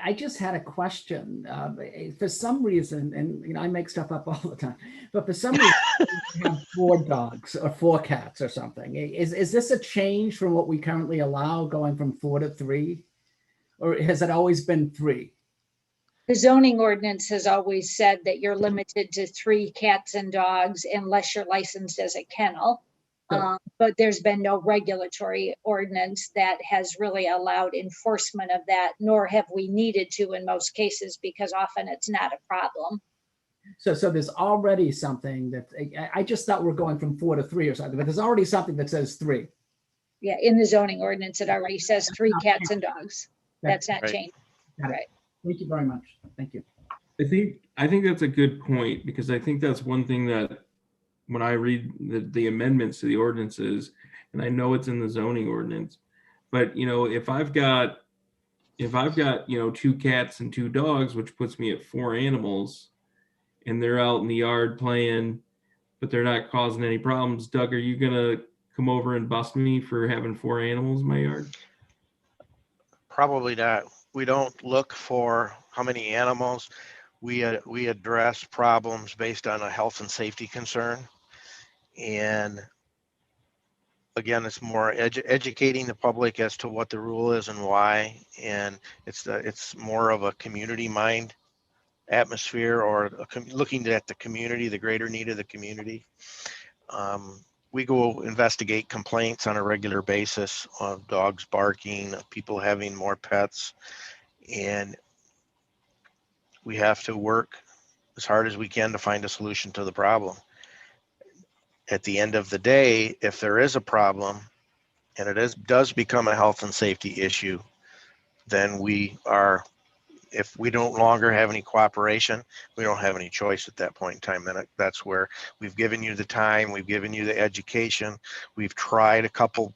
I just had a question. For some reason, and you know, I make stuff up all the time, but for some reason, you have 4 dogs or 4 cats or something. Is this a change from what we currently allow, going from 4 to 3, or has it always been 3? The zoning ordinance has always said that you're limited to 3 cats and dogs unless you're licensed as a kennel. But there's been no regulatory ordinance that has really allowed enforcement of that, nor have we needed to in most cases, because often it's not a problem. So there's already something that, I just thought we're going from 4 to 3 or something, but there's already something that says 3. Yeah, in the zoning ordinance, it already says 3 cats and dogs. That's not Right. changed. Got it. Right. Thank you very much. Thank you. I think that's a good point, because I think that's one thing that when I read the amendments to the ordinances, and I know it's in the zoning ordinance, but if I've got 2 cats and 2 dogs, which puts me at 4 animals, and they're out in the yard playing, but they're not causing any problems, Doug, are you gonna come over and bust me for having 4 animals in my yard? Probably not. We don't look for how many animals. We address problems based on a health and safety concern. And again, it's more educating the public as to what the rule is and why. And it's more of a community mind atmosphere, or looking at the community, the greater need of the community. We go investigate complaints on a regular basis of dogs barking, of people having more pets, and we have to work as hard as we can to find a solution to the problem. At the end of the day, if there is a problem and it does become a health and safety issue, then if we don't longer have any cooperation, we don't have any choice at that point in time. And that's where we've given you the time, we've given you the education, we've tried a couple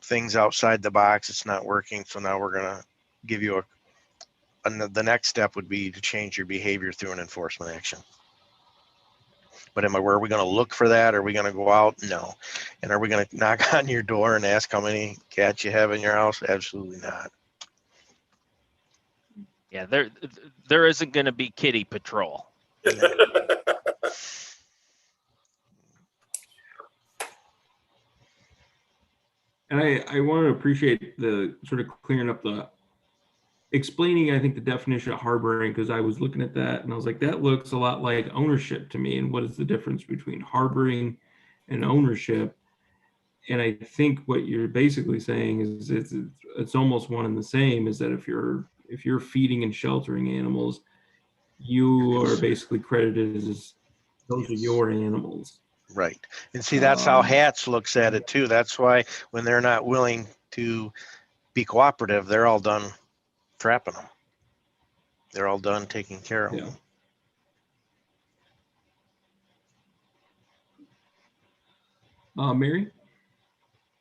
things outside the box, it's not working. So now we're gonna give you the next step would be to change your behavior through an enforcement action. But where are we going to look for that? Are we going to go out? No. And are we going to knock on your door and ask how many cats you have in your house? Absolutely not. Yeah, there isn't going to be kitty patrol. And I want to appreciate the sort of clearing up explaining, I think, the definition of harboring, because I was looking at that and I was like, that looks a lot like ownership to me. And what is the difference between harboring and ownership? And I think what you're basically saying is it's almost one and the same, is that if you're feeding and sheltering animals, you are basically credited as those are your animals. Right. And see, that's how HATS looks at it too. That's why when they're not willing to be cooperative, they're all done trapping them. They're all done taking care of them. Mary?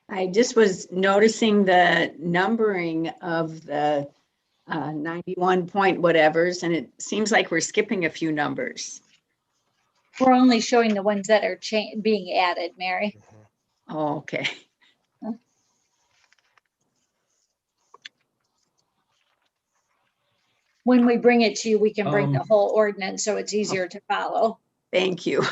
I just was noticing the numbering of the 91 point whatevers, and it seems like we're skipping a few numbers. We're only showing the ones that are being added, Mary. Oh, okay. When we bring it to you, we can bring the whole ordinance, so it's easier to follow. Thank you.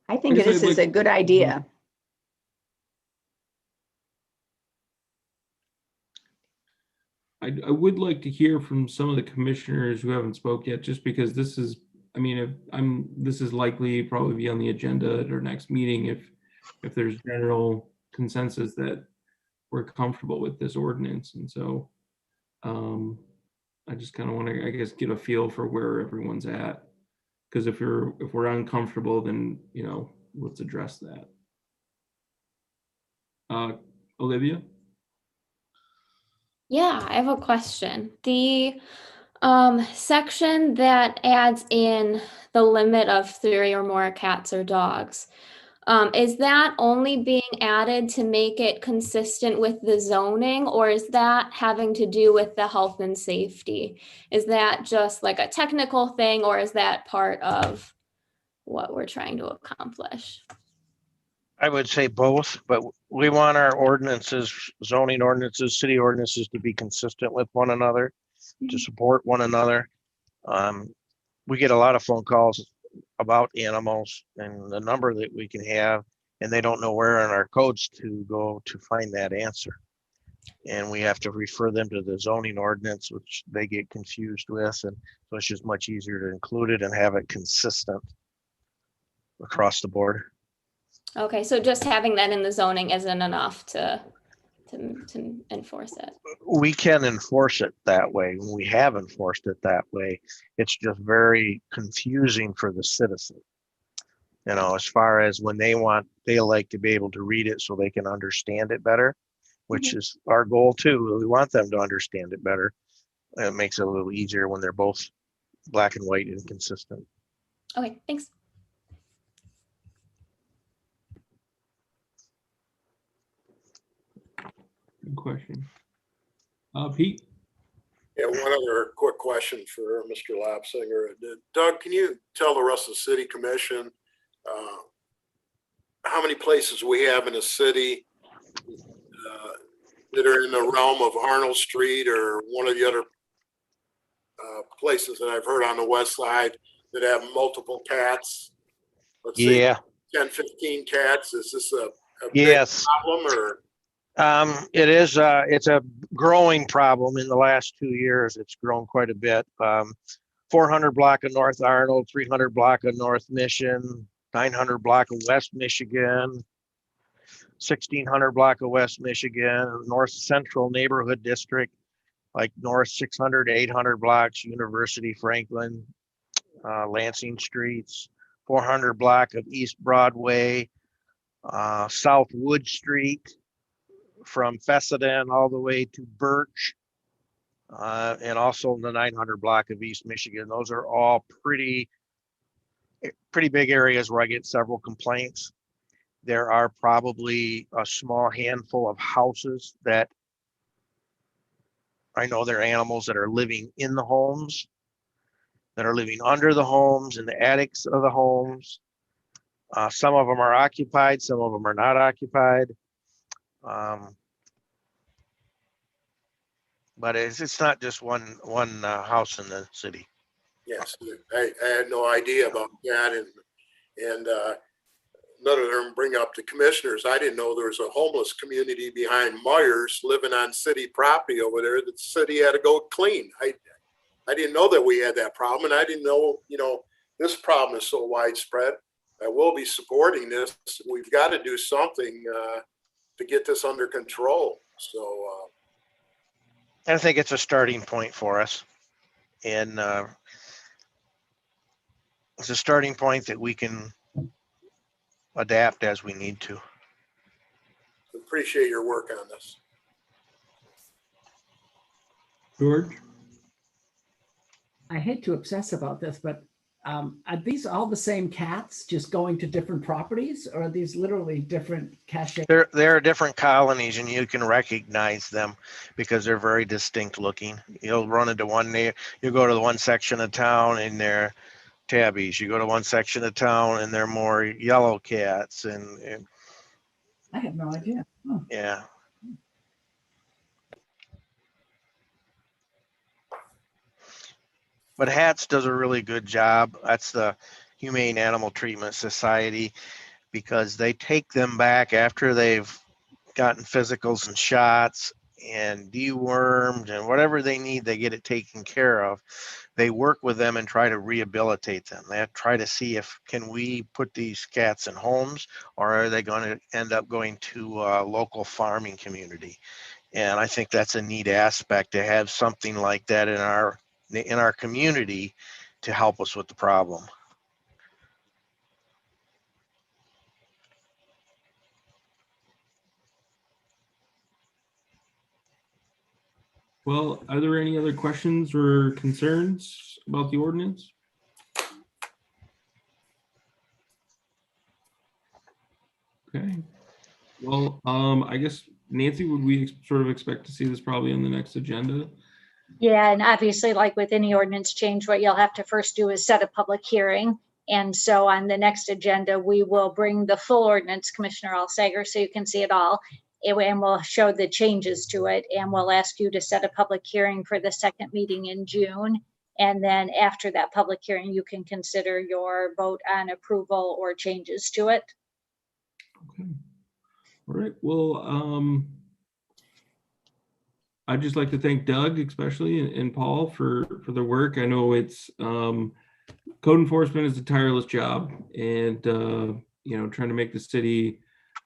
I think this is a good idea. I would like to hear from some of the commissioners who haven't spoke yet, just because this is, I mean, this is likely probably be on the agenda at our next meeting if there's general consensus that we're comfortable with this ordinance. And so I just kind of want to, I guess, get a feel for where everyone's at. Because if we're uncomfortable, then, let's address that. Olivia? Yeah, I have a question. The section that adds in the limit of 3 or more cats or dogs, is that only being added to make it consistent with the zoning, or is that having to do with the health and safety? Is that just like a technical thing, or is that part of what we're trying to accomplish? I would say both, but we want our ordinances, zoning ordinances, city ordinances to be consistent with one another, to support one another. We get a lot of phone calls about animals and the number that we can have, and they don't know where in our codes to go to find that answer. And we have to refer them to the zoning ordinance, which they get confused with. And so it's just much easier to include it and have it consistent across the board. Okay, so just having that in the zoning isn't enough to enforce it. We can enforce it that way. We have enforced it that way. It's just very confusing for the citizen. You know, as far as when they like to be able to read it so they can understand it better, which is our goal too. We want them to understand it better. It makes it a little easier when they're both black and white and consistent. Okay, thanks. Good question. Pete? Yeah, one other quick question for Mr. Lapsinger. Doug, can you tell the rest of the city commission how many places we have in the city that are in the realm of Arnold Street or one of the other places that I've heard on the west side that have multiple cats? Let's say 10, 15 cats. Is this a big problem or? It is. It's a growing problem. In the last 2 years, it's grown quite a bit. 400 block of North Arnold, 300 block of North Mission, 900 block of West Michigan, 1600 block of West Michigan, North Central Neighborhood District, like North 600 to 800 blocks, University, Franklin, Lansing Streets, 400 block of East Broadway, South Wood Street, from Fessenden all the way to Birch, and also the 900 block of East Michigan. Those are all pretty big areas where I get several complaints. There are probably a small handful of houses that I know there are animals that are living in the homes, that are living under the homes, in the attics of the homes. Some of them are occupied, some of them are not occupied. But it's not just one house in the city. Yes, I had no idea about that, and none of them bring up the commissioners. I didn't know there was a homeless community behind Myers living on city property over there that the city had to go clean. I didn't know that we had that problem, and I didn't know, this problem is so widespread. I will be supporting this. We've got to do something to get this under control. So I think it's a starting point for us, and it's a starting point that we can adapt as we need to. Appreciate your work on this. George? I hate to obsess about this, but are these all the same cats just going to different properties, or are these literally different cache? There are different colonies, and you can recognize them because they're very distinct looking. You'll run into you'll go to the one section of town and they're tabbies. You go to one section of town and they're more yellow cats, and I have no idea. Oh. Yeah. But HATS does a really good job. That's the Humane Animal Treatment Society, because they take them back after they've gotten physicals and shots and dewormed and whatever they need, they get it taken care of. They work with them and try to rehabilitate them. They try to see can we put these cats in homes, or are they going to end up going to a local farming community? And I think that's a neat aspect to have something like that in our community to help us with the problem. Well, are there any other questions or concerns about the ordinance? Okay. Well, I guess, Nancy, would we sort of expect to see this probably on the next agenda? Yeah, and obviously, like with any ordinance change, what you'll have to first do is set a public hearing. And so on the next agenda, we will bring the full ordinance, Commissioner Alsager, so you can see it all. And we'll show the changes to it. And we'll ask you to set a public hearing for the second meeting in June. And then after that public hearing, you can consider your vote on approval or changes to it. Okay. All right. Well, I'd just like to thank Doug especially and Paul for their work. I know it's code enforcement is a tireless job, and you know, trying to make the city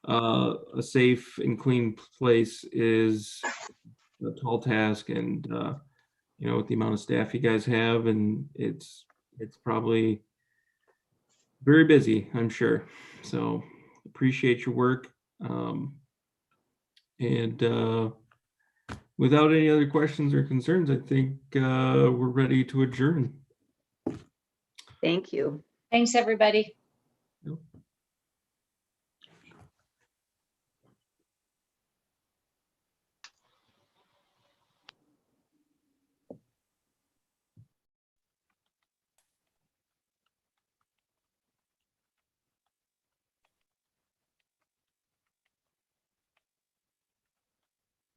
a safe and clean place is a tall task. And you know, with the amount of staff you guys have, and it's probably very busy, I'm sure. So appreciate your work. And without any other questions or concerns, I think we're ready to adjourn. Thank you. Thanks, everybody. Yep.